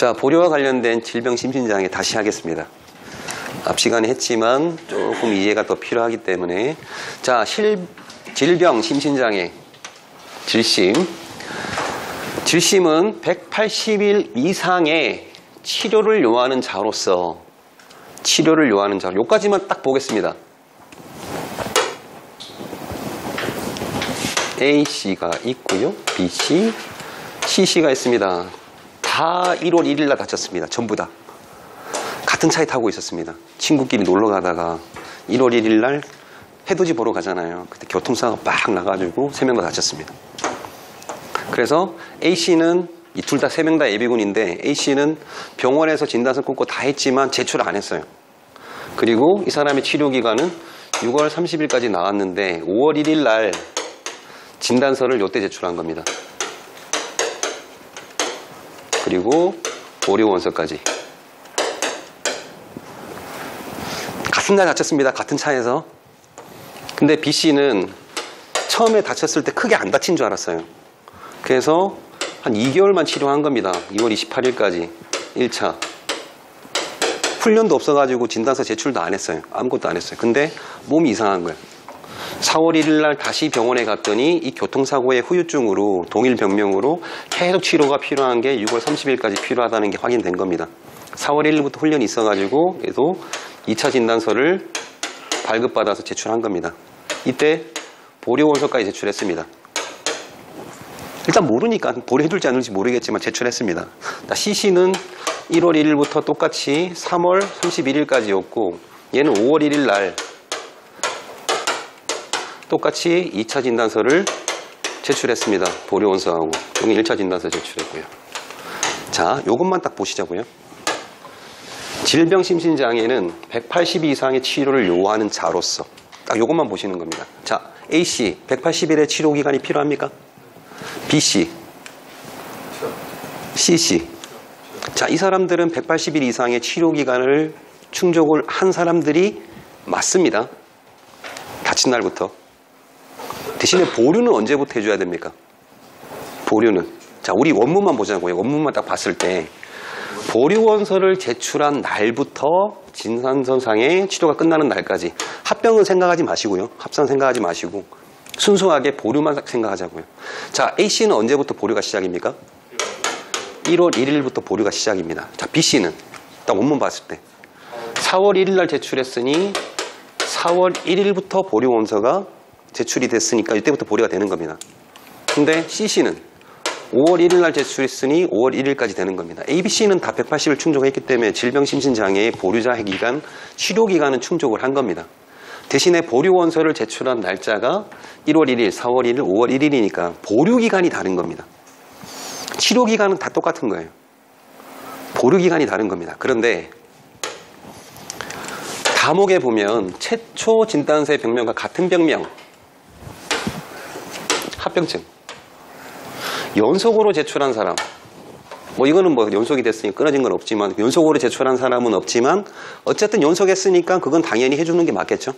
자, 보료와 관련된 질병 심신장애 다시 하겠습니다. 앞 시간에 했지만 조금 이해가 더 필요하기 때문에. 자, 질병 심신장애 질심. 질심은 180일 이상의 치료를 요하는 자로서 요까지만 딱 보겠습니다. A씨가 있고요. B씨, C씨가 있습니다. 다 1월 1일 날 다쳤습니다. 전부 다. 같은 차에 타고 있었습니다. 친구끼리 놀러 가다가 1월 1일 날 해돋이 보러 가잖아요. 그때 교통사고가 빡 나가지고 3명 다 다쳤습니다. 그래서 A씨는 이 둘 다 3명 다 예비군인데 A씨는 병원에서 진단서 끊고 다 했지만 제출 안 했어요. 그리고 이 사람의 치료기간은 6월 30일까지 나왔는데 5월 1일 날 진단서를 요때 제출한 겁니다. 그리고 보류원서까지. 같은 날 다쳤습니다. 같은 차에서. 근데 B씨는 처음에 다쳤을 때 크게 안 다친 줄 알았어요. 그래서 한 2개월만 치료한 겁니다. 2월 28일까지 1차. 훈련도 없어가지고 진단서 제출도 안 했어요. 아무것도 안 했어요. 근데 몸이 이상한 거예요. 4월 1일 날 다시 병원에 갔더니 이 교통사고의 후유증으로 동일 병명으로 계속 치료가 필요한 게 6월 30일까지 필요하다는 게 확인된 겁니다. 4월 1일부터 훈련이 있어가지고 얘도 2차 진단서를 발급받아서 제출한 겁니다. 이때 보류원서까지 제출했습니다. 일단 모르니까 보류해둘지 않을지 모르겠지만 제출했습니다. C씨는 1월 1일부터 똑같이 3월 31일까지였고 얘는 5월 1일 날 똑같이 2차 진단서를 제출했습니다. 보류원서하고 여기 1차 진단서 제출했고요. 자, 요것만 딱 보시자고요. 질병 심신장애는 180일 이상의 치료를 요하는 자로서 딱 요것만 보시는 겁니다. 자, A씨 180일의 치료 기간이 필요합니까? B씨, C씨. 자, 이 사람들은 180일 이상의 치료 기간을 충족을 한 사람들이 맞습니다. 다친 날부터. 대신에 보류는 언제부터 해줘야 됩니까? 보류는. 자, 우리 원문만 보자고요. 원문만 딱 봤을 때 보류원서를 제출한 날부터 진단서상의 치료가 끝나는 날까지. 합병은 생각하지 마시고요. 합산 생각하지 마시고 순수하게 보류만 생각하자고요. 자, A씨는 언제부터 보류가 시작입니까? 1월 1일부터 보류가 시작입니다. 자, B씨는 딱 원문 봤을 때 4월 1일 날 제출했으니 4월 1일부터 보류원서가 제출이 됐으니까 이때부터 보류가 되는 겁니다. 근데 C씨는 5월 1일 날 제출했으니 5월 1일까지 되는 겁니다. A, B, C는 다 180일 충족했기 때문에 질병심신장애의 보류자 기간, 치료기간은 충족을 한 겁니다. 대신에 보류원서를 제출한 날짜가 1월 1일, 4월 1일, 5월 1일이니까 보류기간이 다른 겁니다. 치료기간은 다 똑같은 거예요. 보류기간이 다른 겁니다. 그런데 다목에 보면 최초 진단서의 병명과 같은 병명, 합병증, 연속으로 제출한 사람, 뭐 이거는 뭐 연속이 됐으니 끊어진 건 없지만 연속으로 제출한 사람은 없지만 어쨌든 연속했으니까 그건 당연히 해주는 게 맞겠죠.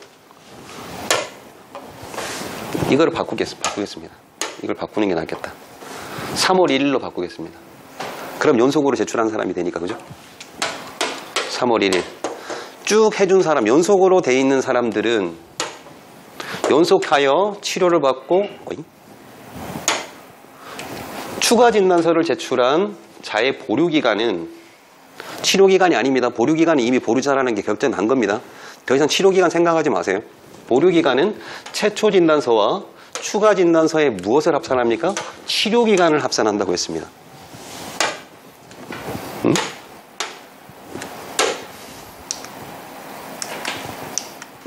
이거를 바꾸겠습니다. 이걸 바꾸는 게 낫겠다. 3월 1일로 바꾸겠습니다. 그럼 연속으로 제출한 사람이 되니까, 그죠? 3월 1일 쭉 해준 사람, 연속으로 돼 있는 사람들은 연속하여 치료를 받고 추가 진단서를 제출한 자의 보류기간은 치료기간이 아닙니다. 보류기간은 이미 보류자라는 게 결정난 겁니다. 더 이상 치료기간 생각하지 마세요. 보류기간은 최초 진단서와 추가 진단서에 무엇을 합산합니까? 치료기간을 합산한다고 했습니다.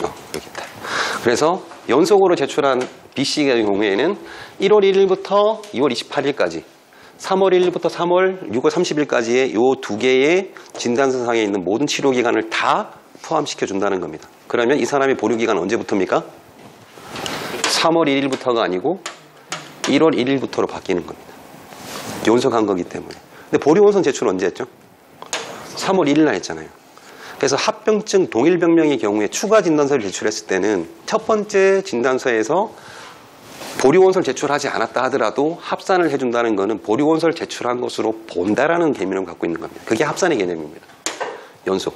여기 있다. 그래서 연속으로 제출한 B씨의 경우에는 1월 1일부터 2월 28일까지 3월 1일부터 6월 30일까지의 이 두 개의 진단서상에 있는 모든 치료기간을 다 포함시켜 준다는 겁니다. 그러면 이 사람의 보류기간은 언제부터입니까? 3월 1일부터가 아니고 1월 1일부터로 바뀌는 겁니다. 연속한 거기 때문에. 근데 보류원서 제출은 언제 했죠? 3월 1일 날 했잖아요. 그래서 합병증 동일병명의 경우에 추가 진단서를 제출했을 때는 첫 번째 진단서에서 보류원서를 제출하지 않았다 하더라도 합산을 해준다는 것은 보류원서를 제출한 것으로 본다라는 개념을 갖고 있는 겁니다. 그게 합산의 개념입니다. 연속.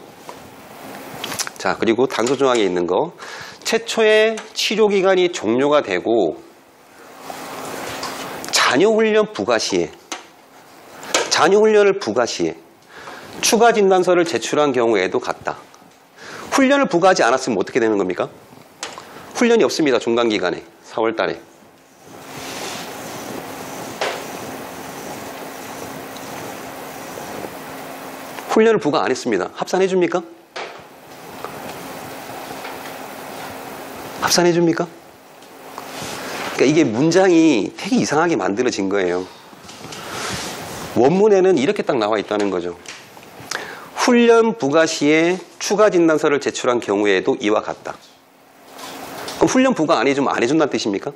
자, 그리고 단서 조항에 있는 거. 최초의 치료기간이 종료가 되고 잔여훈련 부가 시에 잔여훈련을 부가 시에 추가 진단서를 제출한 경우에도 같다. 훈련을 부과하지 않았으면 어떻게 되는 겁니까? 훈련이 없습니다. 중간기간에 4월 달에. 훈련을 부과 안 했습니다. 합산해 줍니까? 합산해 줍니까? 그러니까 이게 문장이 되게 이상하게 만들어진 거예요. 원문에는 이렇게 딱 나와 있다는 거죠. 훈련 부과 시에 추가 진단서를 제출한 경우에도 이와 같다. 그럼 훈련 부과 안 해주면 안 해준다는 뜻입니까?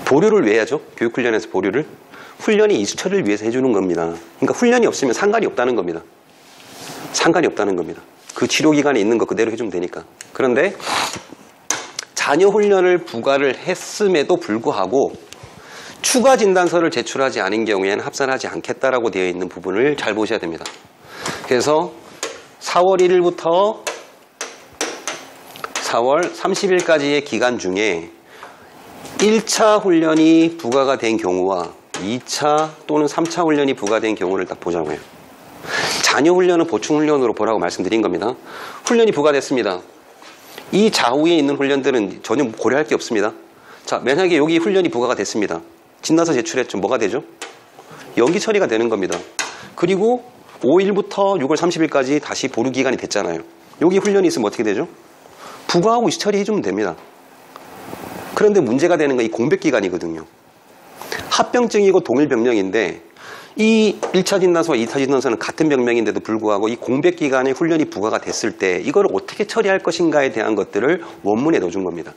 보류를 왜 하죠? 교육훈련에서 보류를. 훈련이 이수 처리를 위해서 해주는 겁니다. 그러니까 훈련이 없으면 상관이 없다는 겁니다. 상관이 없다는 겁니다. 그 치료기간에 있는 거 그대로 해주면 되니까. 그런데 잔여훈련을 부과를 했음에도 불구하고 추가 진단서를 제출하지 않은 경우에는 합산하지 않겠다라고 되어 있는 부분을 잘 보셔야 됩니다. 그래서 4월 1일부터 4월 30일까지의 기간 중에 1차 훈련이 부과가 된 경우와 2차 또는 3차 훈련이 부과된 경우를 딱 보자고요. 잔여훈련은 보충훈련으로 보라고 말씀드린 겁니다. 훈련이 부과됐습니다. 이 좌우에 있는 훈련들은 전혀 고려할 게 없습니다. 자, 만약에 여기 훈련이 부과가 됐습니다. 진단서 제출했죠. 뭐가 되죠? 연기 처리가 되는 겁니다. 그리고 5일부터 6월 30일까지 다시 보류 기간이 됐잖아요. 여기 훈련이 있으면 어떻게 되죠? 부과하고 이수 처리해주면 됩니다. 그런데 문제가 되는 건 이 공백 기간이거든요. 합병증이고 동일 병명인데 이 1차 진단서와 2차 진단서는 같은 병명인데도 불구하고 이 공백 기간에 훈련이 부과가 됐을 때 이걸 어떻게 처리할 것인가에 대한 것들을 원문에 넣어준 겁니다.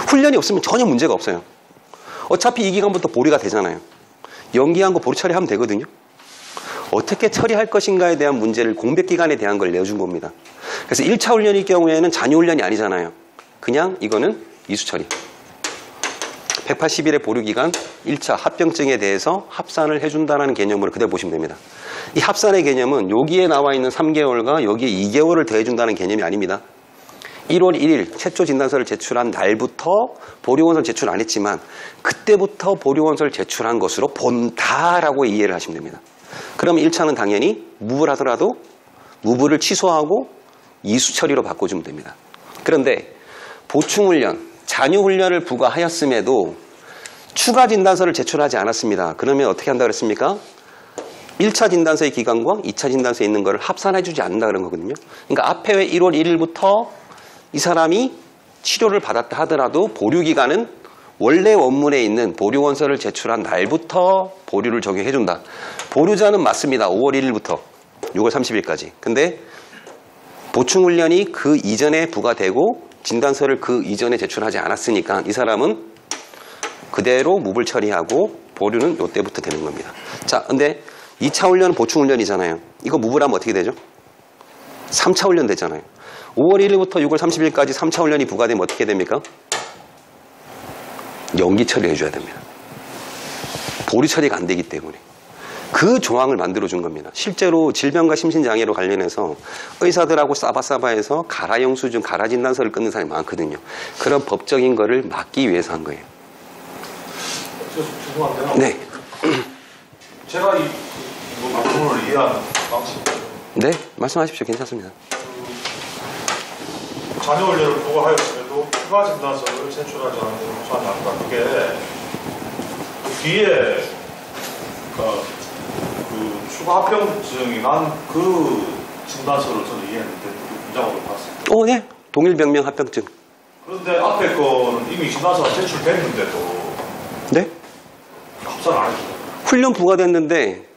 훈련이 없으면 전혀 문제가 없어요. 어차피 이 기간부터 보류가 되잖아요. 연기한 거 보류 처리하면 되거든요. 어떻게 처리할 것인가에 대한 문제를 공백 기간에 대한 걸 내어준 겁니다. 그래서 1차 훈련일 경우에는 잔여훈련이 아니잖아요. 그냥 이거는 이수 처리. 180일의 보류기간 1차 합병증에 대해서 합산을 해준다는 개념으로 그대로 보시면 됩니다. 이 합산의 개념은 여기에 나와 있는 3개월과 여기에 2개월을 더해준다는 개념이 아닙니다. 1월 1일 최초 진단서를 제출한 날부터 보류원서를 제출 안 했지만 그때부터 보류원서를 제출한 것으로 본다라고 이해를 하시면 됩니다. 그러면 1차는 당연히 무부를 하더라도 무부를 취소하고 이수 처리로 바꿔주면 됩니다. 그런데 보충훈련, 잔여훈련을 부과하였음에도 추가 진단서를 제출하지 않았습니다. 그러면 어떻게 한다고 그랬습니까? 1차 진단서의 기간과 2차 진단서에 있는 것을 합산해주지 않는다 그런 거거든요. 그러니까 앞에 1월 1일부터 이 사람이 치료를 받았다 하더라도 보류기간은 원래 원문에 있는 보류원서를 제출한 날부터 보류를 적용해준다. 보류자는 맞습니다. 5월 1일부터 6월 30일까지. 근데 보충훈련이 그 이전에 부과되고 진단서를 그 이전에 제출하지 않았으니까 이 사람은 그대로 무불 처리하고 보류는 이때부터 되는 겁니다. 자, 근데 2차 훈련은 보충훈련이잖아요. 이거 무불하면 어떻게 되죠? 3차 훈련 되잖아요. 5월 1일부터 6월 30일까지 3차 훈련이 부과되면 어떻게 됩니까? 연기 처리해줘야 됩니다. 보류 처리가 안 되기 때문에. 그 조항을 만들어준 겁니다. 실제로 질병과 심신장애로 관련해서 의사들하고 싸바싸바해서 가라 영수증, 가라 진단서를 끊는 사람이 많거든요. 그런 법적인 거를 막기 위해서 한 거예요. 죄송한데요. 네. 제가 이 부분을 이해하는 방식. 네, 말씀하십시오. 괜찮습니다. 잔여훈련을 부과하였음에도 추가 진단서를 제출하지 않은 것으로 합산한다. 그게 그 뒤에 그 추가 합병증이 난 그 진단서를 저는 이해했는데 그 문장으로 봤어요. 네. 동일병명 합병증. 그런데 앞에 거는 이미 진단서가 제출됐는데도 네? 합산 안 해주고. 훈련 부과됐는데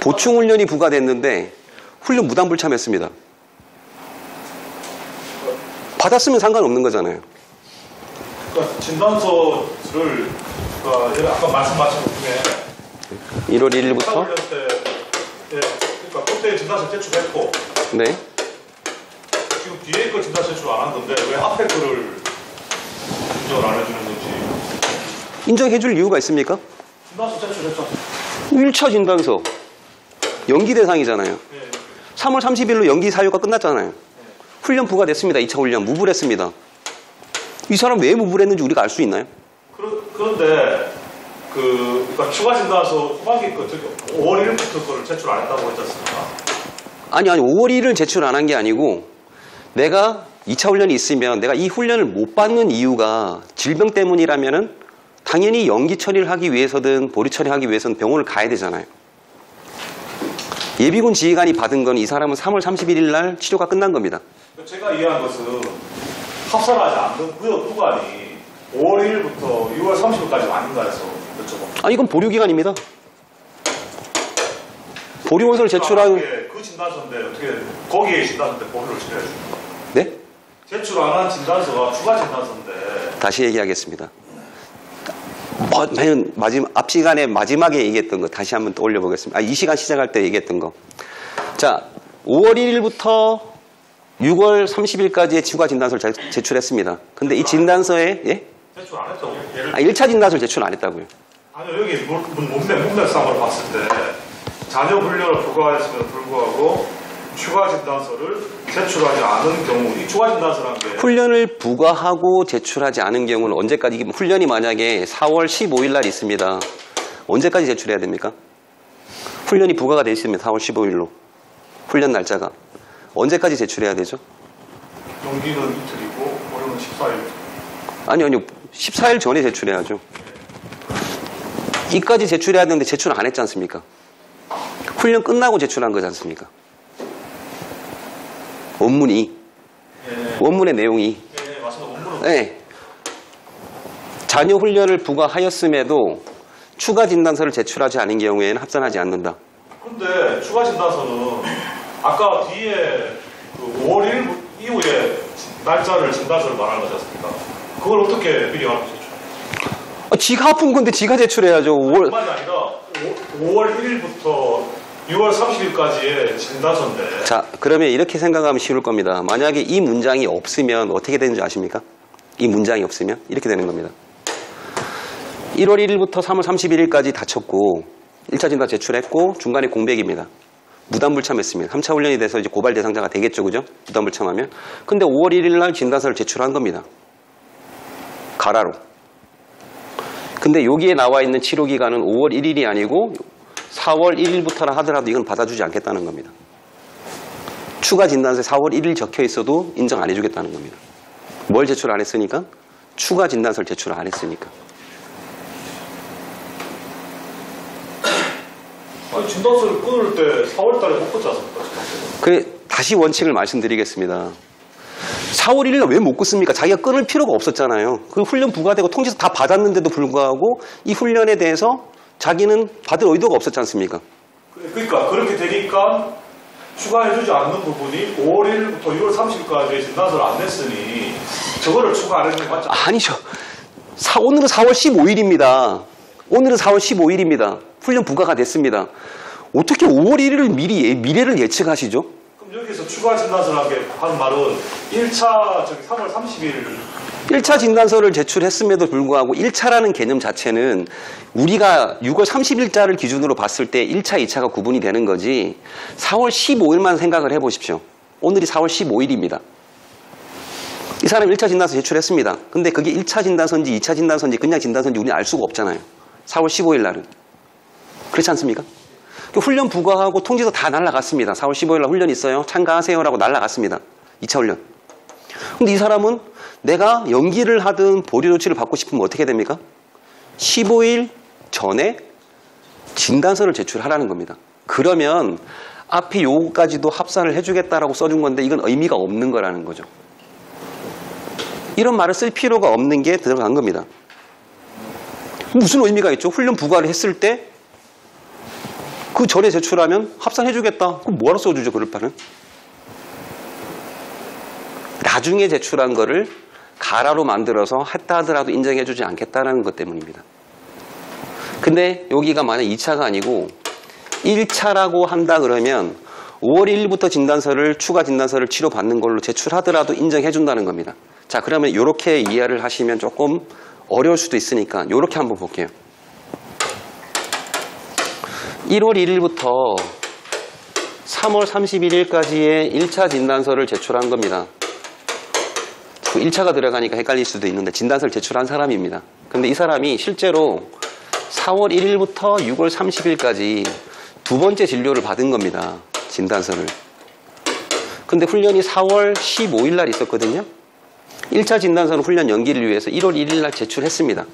보충훈련이 부과됐는데 훈련 무단불참했습니다. 받았으면 상관없는 거잖아요. 그러니까 진단서를 아까 말씀하신 것 중에 1월 1일부터 훈련 때, 그러니까 그때 진단서 제출했고, 네. 지금 뒤에 거 진단서 제출 안 한 건데 왜 앞에 거를 인정을 안 해주는 건지. 인정해줄 이유가 있습니까? 진단서 제출했죠. 1차 진단서 연기 대상이잖아요. 네. 3월 30일로 연기 사유가 끝났잖아요. 훈련 부과됐습니다. 2차 훈련 무불했습니다. 이 사람 왜 무불했는지 우리가 알 수 있나요? 그런데 그러니까 추가 진단서 후반기 거 5월 1일부터 거를 제출 안 했다고 했지 않습니까? 아니 5월 1일 제출 안 한 게 아니고 내가 2차 훈련이 있으면 내가 이 훈련을 못 받는 이유가 질병 때문이라면은 당연히 연기 처리를 하기 위해서든 보류 처리하기 위해서는 병원을 가야 되잖아요. 예비군 지휘관이 받은 건 이 사람은 3월 31일 날 치료가 끝난 겁니다. 제가 이해한 것은 합산하지 않는 구역 구간이 5월 1일부터 6월 30일까지 아닌가 해서 여쭤봅니다. 아니 이건 보류기간입니다. 보류원서를 제출한 그 진단서인데 어떻게 거기에 진단서인데 보류를 처리해줍니까? 네? 제출 안 한 진단서가 추가 진단서인데 다시 얘기하겠습니다. 앞 시간에 마지막에 얘기했던 거 다시 한번 떠올려 보겠습니다. 이 시간 시작할 때 얘기했던 거. 자, 5월 1일부터 6월 30일까지의 추가 진단서를 제출했습니다. 근데 이 진단서에 예? 제출 안 했다고요? 1차 진단서를 제출 안 했다고요. 아니요, 여기 문맥상으로 봤을 때 자녀 훈련을 부과했음에도 불구하고 추가 진단서를 제출하지 않은 경우, 이 추가 진단서라는 게 훈련을 부과하고 제출하지 않은 경우는 언제까지, 훈련이 만약에 4월 15일 날 있습니다. 언제까지 제출해야 됩니까? 훈련이 부과가 되어 있으면 4월 15일로 훈련 날짜가 언제까지 제출해야 되죠? 연기는 이틀이고 보류는 14일. 아니요 14일 전에 제출해야죠. 이까지 제출해야 되는데 제출 안 했지 않습니까? 훈련 끝나고 제출한 거지 않습니까? 원문의 내용이 맞습니다. 원문은 네. 자녀 훈련을 부과하였음에도 추가 진단서를 제출하지 않은 경우에는 합산하지 않는다. 근데 추가 진단서는 아까 뒤에 그 5월 1일 이후에 날짜를 진단서를 말하는 거지 않습니까? 그걸 어떻게 미리 알고 제출? 지가 아픈 건데 지가 제출해야죠. 그만이 아니라 5월 1일부터 6월 30일까지의 진단서인데. 자, 그러면 이렇게 생각하면 쉬울 겁니다. 만약에 이 문장이 없으면 어떻게 되는지 아십니까? 이 문장이 없으면 이렇게 되는 겁니다. 1월 1일부터 3월 31일까지 다쳤고 1차 진단 제출했고 중간에 공백입니다. 무단불참했습니다. 3차 훈련이 돼서 이제 고발 대상자가 되겠죠, 그죠? 무단불참하면. 근데 5월 1일 날 진단서를 제출한 겁니다. 가라로. 근데 여기에 나와 있는 치료 기간은 5월 1일이 아니고 4월 1일부터라 하더라도 이건 받아주지 않겠다는 겁니다. 추가 진단서에 4월 1일 적혀 있어도 인정 안 해주겠다는 겁니다. 뭘 제출 안 했으니까? 추가 진단서를 제출 안 했으니까. 아니, 진단서를 끊을 때 4월 달에 못 끊지 않습니까? 그래, 다시 원칙을 말씀드리겠습니다. 4월 1일 날 왜 못 끊습니까? 자기가 끊을 필요가 없었잖아요. 그 훈련 부과되고 통지서 다 받았는데도 불구하고 이 훈련에 대해서 자기는 받을 의도가 없었지 않습니까? 그러니까 그렇게 되니까 추가해주지 않는 부분이 5월 1일부터 6월 30일까지 진단서를 안 냈으니 저거를 추가 안 해주는 게 맞죠? 아니죠. 오늘은 4월 15일입니다. 오늘은 4월 15일입니다. 훈련 부과가 됐습니다. 어떻게 5월 1일을 미래를 예측하시죠? 그럼 여기서 추가 진단서라는 게 하는 말은 1차 3월 30일 1차 진단서를 제출했음에도 불구하고 1차라는 개념 자체는 우리가 6월 30일자를 기준으로 봤을 때 1차, 2차가 구분이 되는 거지 4월 15일만 생각을 해보십시오. 오늘이 4월 15일입니다. 이 사람 1차 진단서 제출했습니다. 근데 그게 1차 진단서인지 2차 진단서인지 그냥 진단서인지 우리는 알 수가 없잖아요. 4월 15일 날은. 그렇지 않습니까? 훈련 부과하고 통지서 다 날라갔습니다. 4월 15일 날 훈련 있어요. 참가하세요라고 날라갔습니다. 2차 훈련. 근데 이 사람은 내가 연기를 하든 보류 조치를 받고 싶으면 어떻게 됩니까? 15일 전에 진단서를 제출하라는 겁니다. 그러면 앞에 요거까지도 합산을 해주겠다라고 써준 건데 이건 의미가 없는 거라는 거죠. 이런 말을 쓸 필요가 없는 게 들어간 겁니다. 무슨 의미가 있죠? 훈련 부과를 했을 때 그 전에 제출하면 합산해주겠다. 그럼 뭐하러 써주죠, 그럴 바는? 나중에 제출한 거를 가라로 만들어서 했다 하더라도 인정해주지 않겠다는 것 때문입니다. 근데 여기가 만약 2차가 아니고 1차라고 한다 그러면 5월 1일부터 추가 진단서를 치료받는 걸로 제출하더라도 인정해준다는 겁니다. 자, 그러면 이렇게 이해를 하시면 조금 어려울 수도 있으니까 이렇게 한번 볼게요. 1월 1일부터 3월 31일까지의 1차 진단서를 제출한 겁니다. 1차가 들어가니까 헷갈릴 수도 있는데 진단서를 제출한 사람입니다. 근데 이 사람이 실제로 4월 1일부터 6월 30일까지 두 번째 진료를 받은 겁니다. 진단서를. 근데 훈련이 4월 15일 날 있었거든요. 1차 진단서는 훈련 연기를 위해서 1월 1일 날 제출했습니다.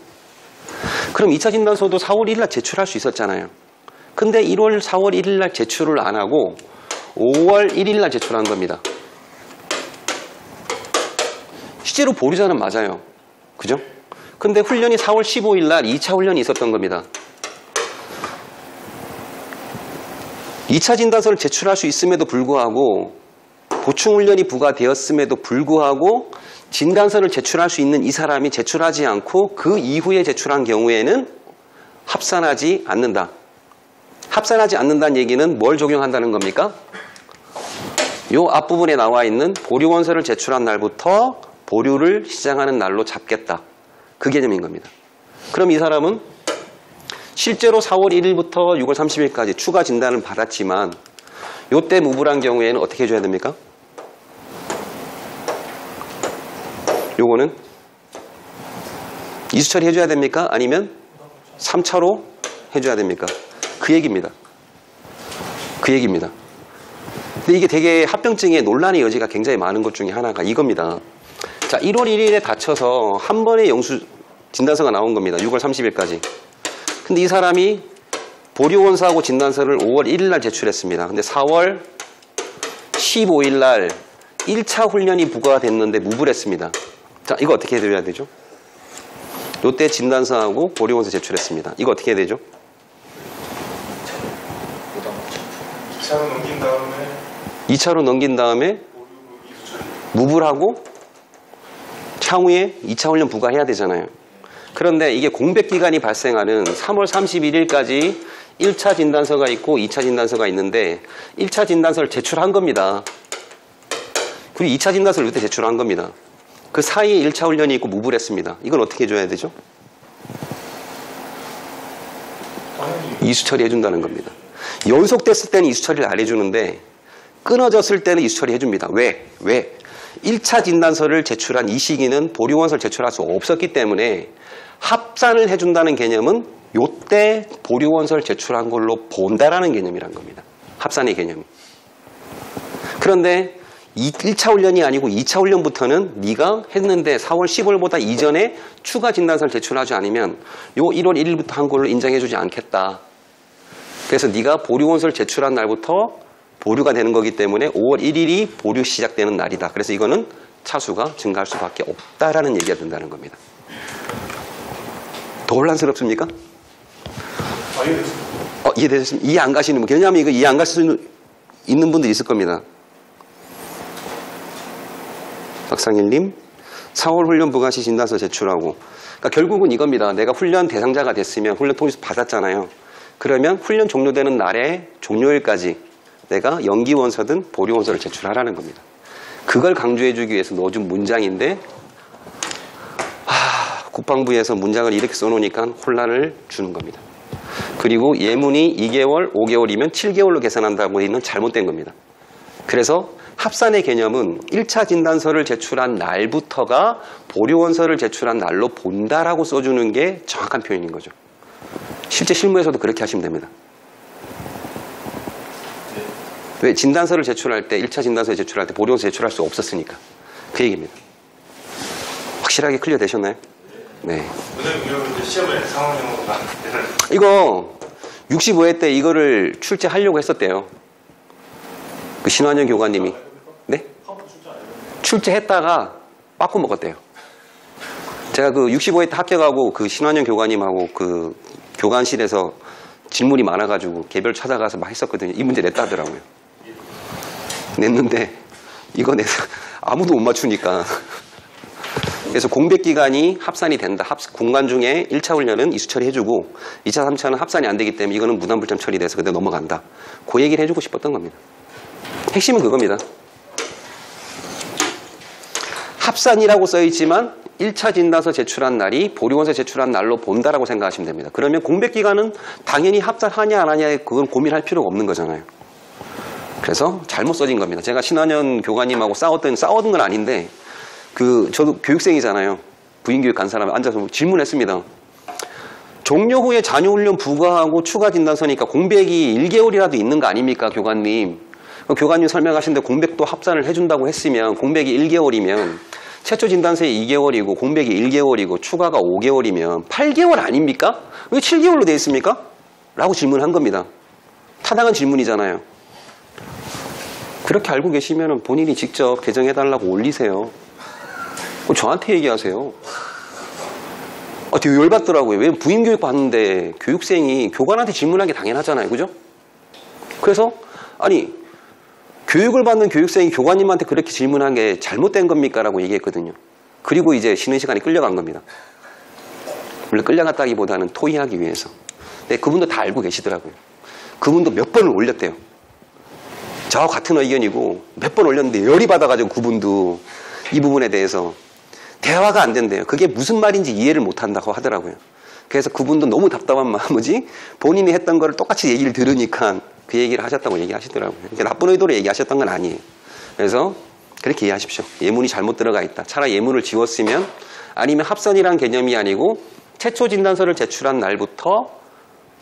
그럼 2차 진단서도 4월 1일 날 제출할 수 있었잖아요. 근데 4월 1일 날 제출을 안 하고 5월 1일 날 제출한 겁니다. 실제로 보류자는 맞아요. 그죠? 근데 훈련이 4월 15일 날 2차 훈련이 있었던 겁니다. 2차 진단서를 제출할 수 있음에도 불구하고 보충 훈련이 부과되었음에도 불구하고 진단서를 제출할 수 있는 이 사람이 제출하지 않고 그 이후에 제출한 경우에는 합산하지 않는다. 합산하지 않는다는 얘기는 뭘 적용한다는 겁니까? 요 앞부분에 나와 있는 보류원서를 제출한 날부터 보류를 시작하는 날로 잡겠다. 그 개념인 겁니다. 그럼 이 사람은 실제로 4월 1일부터 6월 30일까지 추가 진단을 받았지만 요때 무불한 경우에는 어떻게 해줘야 됩니까? 요거는 이수 처리해줘야 됩니까? 아니면 3차로 해줘야 됩니까? 그 얘기입니다. 그 얘기입니다. 근데 이게 되게 합병증의 논란의 여지가 굉장히 많은 것 중에 하나가 이겁니다. 자, 1월 1일에 다쳐서 한 번의 영수 진단서가 나온 겁니다. 6월 30일까지. 근데 이 사람이 보류원서하고 진단서를 5월 1일 날 제출했습니다. 근데 4월 15일 날 1차 훈련이 부과됐는데 무불했습니다. 자, 이거 어떻게 해드려야 되죠? 요때 진단서하고 보류원서 제출했습니다. 이거 어떻게 해야 되죠? 2차로 넘긴 다음에 2차로 넘긴 다음에 무불하고 차후에 2차 훈련 부과해야 되잖아요. 그런데 이게 공백기간이 발생하는 3월 31일까지 1차 진단서가 있고 2차 진단서가 있는데 1차 진단서를 제출한 겁니다. 그리고 2차 진단서를 이때 제출한 겁니다. 그 사이에 1차 훈련이 있고 무불했습니다. 이건 어떻게 해줘야 되죠? 이수 처리해준다는 겁니다. 연속됐을 때는 이수 처리를 안 해주는데 끊어졌을 때는 이수 처리해줍니다. 왜? 1차 진단서를 제출한 이 시기는 보류원서를 제출할 수 없었기 때문에 합산을 해준다는 개념은 요때 보류원서를 제출한 걸로 본다라는 개념이란 겁니다. 합산의 개념이. 그런데 1차 훈련이 아니고 2차 훈련부터는 네가 했는데 4월 15일보다 이전에 추가 진단서를 제출하지 않으면 요 1월 1일부터 한 걸로 인정해주지 않겠다. 그래서 네가 보류원서를 제출한 날부터 보류가 되는 거기 때문에 5월 1일이 보류 시작되는 날이다. 그래서 이거는 차수가 증가할 수밖에 없다라는 얘기가 된다는 겁니다. 더 혼란스럽습니까? 이해됐습니다. 이해되셨습니까? 이해 안 가시는 분, 왜냐하면 이거 이해 안 가실 수 있는 분들이 있을 겁니다. 박상일님, 4월 훈련 부과 시 진단서 제출하고. 그러니까 결국은 이겁니다. 내가 훈련 대상자가 됐으면 훈련 통지서 받았잖아요. 그러면 훈련 종료되는 날에 종료일까지 내가 연기원서든 보류원서를 제출하라는 겁니다. 그걸 강조해주기 위해서 넣어준 문장인데 국방부에서 문장을 이렇게 써놓으니까 혼란을 주는 겁니다. 그리고 예문이 2개월, 5개월이면 7개월로 계산한다고 있는 잘못된 겁니다. 그래서 합산의 개념은 1차 진단서를 제출한 날부터가 보류원서를 제출한 날로 본다라고 써주는 게 정확한 표현인 거죠. 실제 실무에서도 그렇게 하시면 됩니다. 왜? 진단서를 제출할 때, 1차 진단서 제출할 때 보류원서 제출할 수 없었으니까. 그 얘기입니다. 확실하게 클리어 되셨나요? 네. 오늘 이제 시험에 상황용으로 나올 때는 이거 65회 때 이거를 출제하려고 했었대요. 그 신환영 교관님이. 네? 출제했다가 빠꾸 먹었대요. 제가 그 65회 때 합격하고 그 신환영 교관님하고 그 교관실에서 질문이 많아가지고 개별 찾아가서 막 했었거든요. 이 문제 냈다 하더라고요. 냈는데 이거 내서 아무도 못 맞추니까. 그래서 공백기간이 합산이 된다. 공간 중에 1차 훈련은 이수 처리해주고 2차, 3차는 합산이 안 되기 때문에 이거는 무단불참 처리돼서 그때 넘어간다. 그 얘기를 해주고 싶었던 겁니다. 핵심은 그겁니다. 합산이라고 써있지만 1차 진단서 제출한 날이 보류원서 제출한 날로 본다라고 생각하시면 됩니다. 그러면 공백기간은 당연히 합산하냐 안 하냐에 그건 고민할 필요가 없는 거잖아요. 그래서 잘못 써진 겁니다. 제가 신한현 교관님하고 싸웠던 건 아닌데 저도 교육생이잖아요. 부인교육 간 사람 앉아서 질문했습니다. 종료 후에 잔여훈련 부과하고 추가 진단서니까 공백이 1개월이라도 있는 거 아닙니까, 교관님? 교관님 설명하시는데 공백도 합산을 해준다고 했으면 공백이 1개월이면 최초 진단서에 2개월이고 공백이 1개월이고 추가가 5개월이면 8개월 아닙니까? 왜 7개월로 돼 있습니까? 라고 질문한 겁니다. 타당한 질문이잖아요. 그렇게 알고 계시면 본인이 직접 개정해달라고 올리세요. 저한테 얘기하세요. 되게 열받더라고요. 왜 부인교육 받는데 교육생이 교관한테 질문하기 당연하잖아요. 그죠? 그래서 교육을 받는 교육생이 교관님한테 그렇게 질문한 게 잘못된 겁니까? 라고 얘기했거든요. 그리고 이제 쉬는 시간에 끌려간 겁니다. 물론 끌려갔다기보다는 토의하기 위해서. 근데 그분도 다 알고 계시더라고요. 그분도 몇 번을 올렸대요. 저와 같은 의견이고 몇 번 올렸는데 열이 받아가지고 그분도 이 부분에 대해서 대화가 안 된대요. 그게 무슨 말인지 이해를 못한다고 하더라고요. 그래서 그분도 너무 답답한 마음이지 본인이 했던 거를 똑같이 얘기를 들으니까 그 얘기를 하셨다고 얘기하시더라고요. 그러니까 나쁜 의도로 얘기하셨던 건 아니에요. 그래서 그렇게 이해하십시오. 예문이 잘못 들어가 있다. 차라리 예문을 지웠으면 아니면 합산이란 개념이 아니고 최초 진단서를 제출한 날부터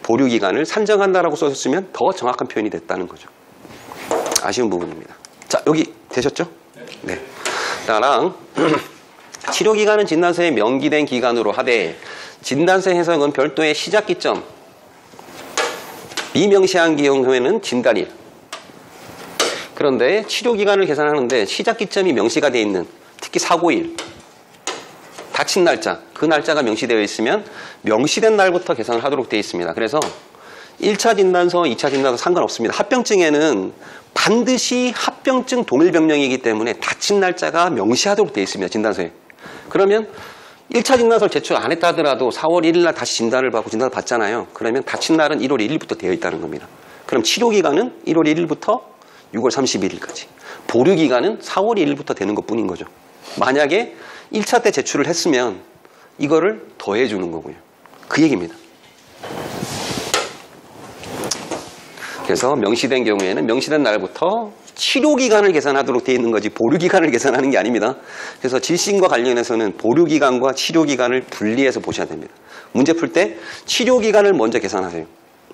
보류기간을 산정한다라고 써줬으면 더 정확한 표현이 됐다는 거죠. 아쉬운 부분입니다. 자, 여기 되셨죠? 네. 따랑 치료기간은 진단서에 명기된 기간으로 하되 진단서 해석은 별도의 시작기점 미명시한 경우에는 진단일. 그런데 치료기간을 계산하는데 시작기점이 명시가 되어 있는 특히 사고일, 다친 날짜, 그 날짜가 명시되어 있으면 명시된 날부터 계산을 하도록 되어 있습니다. 그래서 1차 진단서, 2차 진단서 상관없습니다. 합병증에는 반드시 합병증 동일병명이기 때문에 다친 날짜가 명시하도록 되어 있습니다. 진단서에. 그러면 1차 진단서를 제출 안 했다 하더라도 4월 1일 날 다시 진단을 받고 진단을 받잖아요. 그러면 다친 날은 1월 1일부터 되어 있다는 겁니다. 그럼 치료기간은 1월 1일부터 6월 31일까지. 보류기간은 4월 1일부터 되는 것뿐인 거죠. 만약에 1차 때 제출을 했으면 이거를 더해주는 거고요. 그 얘기입니다. 그래서 명시된 경우에는 명시된 날부터 치료기간을 계산하도록 되어 있는 거지 보류기간을 계산하는 게 아닙니다. 그래서 질신과 관련해서는 보류기간과 치료기간을 분리해서 보셔야 됩니다. 문제 풀 때 치료기간을 먼저 계산하세요.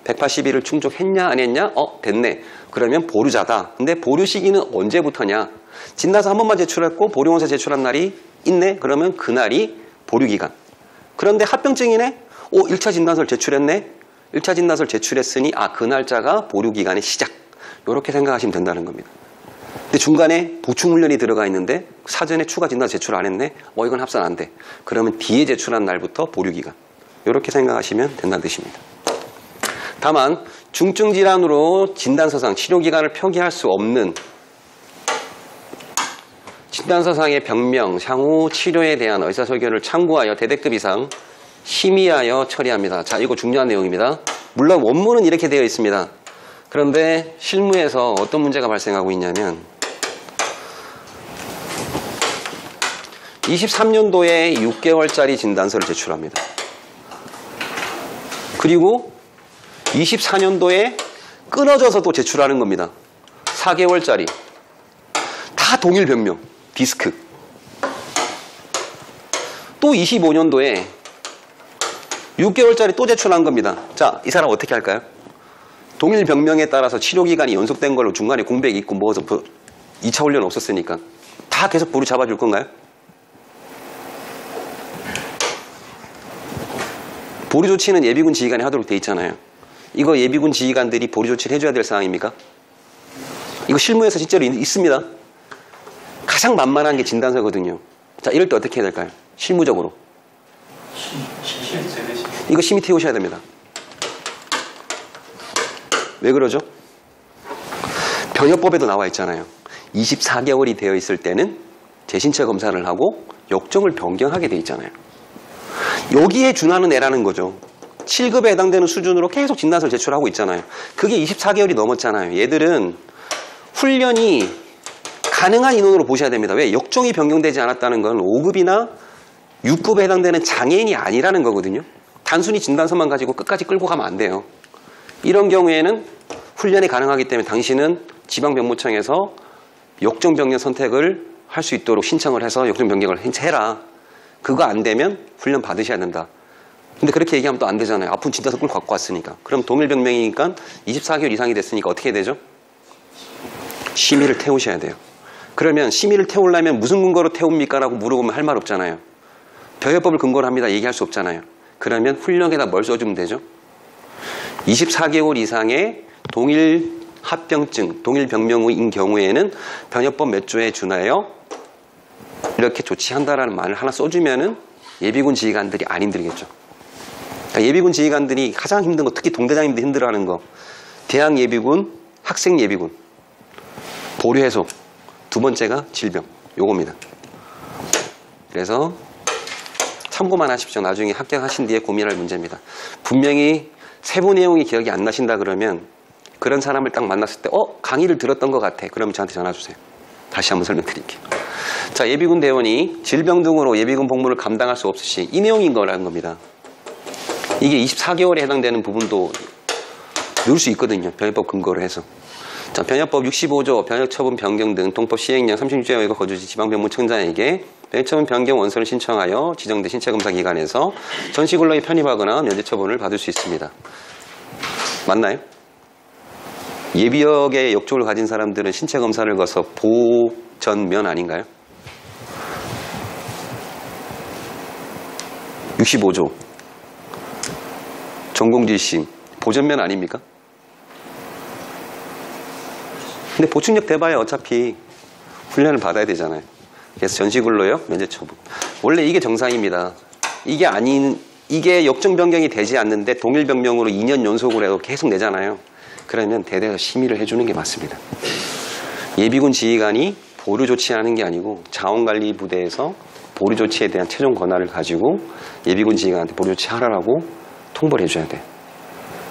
180일을 충족했냐 안 했냐? 됐네. 그러면 보류자다. 근데 보류 시기는 언제부터냐? 진단서 한 번만 제출했고 보류원서 제출한 날이 있네. 그러면 그날이 보류기간. 그런데 합병증이네? 1차 진단서를 제출했네. 1차 진단서를 제출했으니 그 날짜가 보류기간의 시작. 이렇게 생각하시면 된다는 겁니다. 근데 중간에 보충훈련이 들어가 있는데 사전에 추가 진단서 제출 안 했네. 이건 합산 안 돼. 그러면 뒤에 제출한 날부터 보류기간. 이렇게 생각하시면 된다는 뜻입니다. 다만 중증질환으로 진단서상 치료기간을 표기할 수 없는 진단서상의 병명, 향후 치료에 대한 의사소견을 참고하여 대대급 이상 심의하여 처리합니다. 자, 이거 중요한 내용입니다. 물론 원문은 이렇게 되어 있습니다. 그런데 실무에서 어떤 문제가 발생하고 있냐면 23년도에 6개월짜리 진단서를 제출합니다. 그리고 24년도에 끊어져서도 제출하는 겁니다. 4개월짜리. 다 동일 병명. 디스크. 또 25년도에 6개월짜리 또 제출한 겁니다. 자, 이 사람 어떻게 할까요? 동일 병명에 따라서 치료기간이 연속된 걸로 중간에 공백이 있고 2차 훈련 없었으니까 다 계속 보류 잡아줄 건가요? 보류 조치는 예비군 지휘관이 하도록 돼 있잖아요. 이거 예비군 지휘관들이 보류 조치를 해줘야 될 사항입니까? 이거 실무에서 진짜로 있습니다. 가장 만만한 게 진단서거든요. 자, 이럴 때 어떻게 해야 될까요? 실무적으로. 이거 심의 태우셔야 됩니다. 왜 그러죠? 병역법에도 나와 있잖아요. 24개월이 되어 있을 때는 재신체 검사를 하고 역정을 변경하게 돼 있잖아요. 여기에 준하는 애라는 거죠. 7급에 해당되는 수준으로 계속 진단서를 제출하고 있잖아요. 그게 24개월이 넘었잖아요. 얘들은 훈련이 가능한 인원으로 보셔야 됩니다. 왜? 역종이 변경되지 않았다는 건 5급이나 6급에 해당되는 장애인이 아니라는 거거든요. 단순히 진단서만 가지고 끝까지 끌고 가면 안 돼요. 이런 경우에는 훈련이 가능하기 때문에 당신은 지방병무청에서 역종 변경 선택을 할 수 있도록 신청을 해서 역종 변경을 해라. 그거 안 되면 훈련 받으셔야 된다. 근데 그렇게 얘기하면 또 안 되잖아요. 아픈 진단서 끌고 갖고 왔으니까. 그럼 동일병명이니까 24개월 이상이 됐으니까 어떻게 되죠? 심의를 태우셔야 돼요. 그러면 심의를 태우려면 무슨 근거로 태웁니까? 라고 물어보면 할 말 없잖아요. 병역법을 근거로 합니다. 얘기할 수 없잖아요. 그러면 훈령에다 뭘 써주면 되죠? 24개월 이상의 동일 합병증, 동일 병명인 경우에는 병역법 몇 조에 준하여 이렇게 조치한다라는 말을 하나 써주면은 예비군 지휘관들이 안 힘들겠죠. 그러니까 예비군 지휘관들이 가장 힘든 거, 특히 동대장님들 힘들어하는 거, 대학 예비군, 학생 예비군, 보류 해소, 두 번째가 질병, 요겁니다. 그래서 참고만 하십시오. 나중에 합격하신 뒤에 고민할 문제입니다. 분명히 세부 내용이 기억이 안 나신다 그러면 그런 사람을 딱 만났을 때 강의를 들었던 것 같아. 그러면 저한테 전화 주세요. 다시 한번 설명드릴게요. 자, 예비군 대원이 질병 등으로 예비군 복무를 감당할 수 없으시 이 내용인 거라는 겁니다. 이게 24개월에 해당되는 부분도 넣을 수 있거든요. 병역법 근거로 해서. 자, 병역법 65조 병역처분 변경 등 동법 시행령 36조에 의거 거주지 지방병무청장에게 병역처분 변경 원서를 신청하여 지정된 신체검사기관에서 전시근로에 편입하거나 면제처분을 받을 수 있습니다. 맞나요? 예비역의 역종을 가진 사람들은 신체검사를 거쳐 보전면 아닌가요? 65조 전공지심 보전면 아닙니까? 근데 보충력 돼봐야 어차피 훈련을 받아야 되잖아요. 그래서 전시근로역 면제처분. 원래 이게 정상입니다. 이게 역종 변경이 되지 않는데 동일병명으로 2년 연속으로 해도 계속 내잖아요. 그러면 대대에서 심의를 해주는 게 맞습니다. 예비군 지휘관이 보류 조치하는 게 아니고 자원관리부대에서 보류 조치에 대한 최종 권한을 가지고 예비군 지휘관한테 보류 조치하라고 통보를 해줘야 돼요.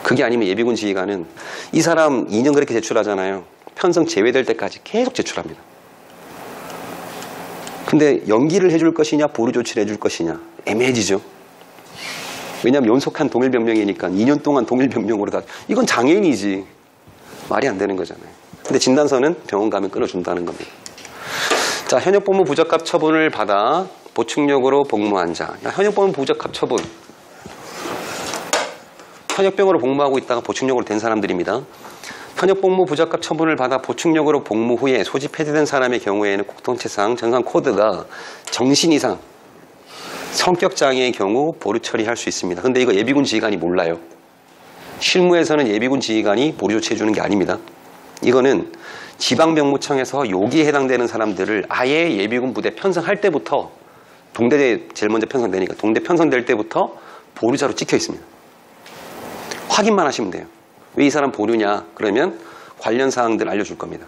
그게 아니면 예비군 지휘관은 이 사람 2년 그렇게 제출하잖아요. 편성 제외될 때까지 계속 제출합니다. 근데 연기를 해줄 것이냐 보류 조치를 해줄 것이냐 애매해지죠. 왜냐하면 연속한 동일병명이니까 2년 동안 동일병명으로 다 이건 장애인이지 말이 안 되는 거잖아요. 근데 진단서는 병원 가면 끊어준다는 겁니다. 자, 현역복무 부적합 처분을 받아 보충력으로 복무한 자. 현역복무 부적합 처분. 현역병으로 복무하고 있다가 보충력으로 된 사람들입니다. 현역복무 부적합 처분을 받아 보충력으로 복무 후에 소집 해제된 사람의 경우에는 공통체상 정상 코드가 정신 이상 성격장애의 경우 보류 처리할 수 있습니다. 근데 이거 예비군 지휘관이 몰라요. 실무에서는 예비군 지휘관이 보류 조치해 주는 게 아닙니다. 이거는 지방병무청에서 여기에 해당되는 사람들을 아예 예비군 부대 편성할 때부터 동대에 제일 먼저 편성되니까 동대 편성될 때부터 보류자로 찍혀 있습니다. 확인만 하시면 돼요. 왜 이 사람 보류냐? 그러면 관련 사항들 알려줄 겁니다.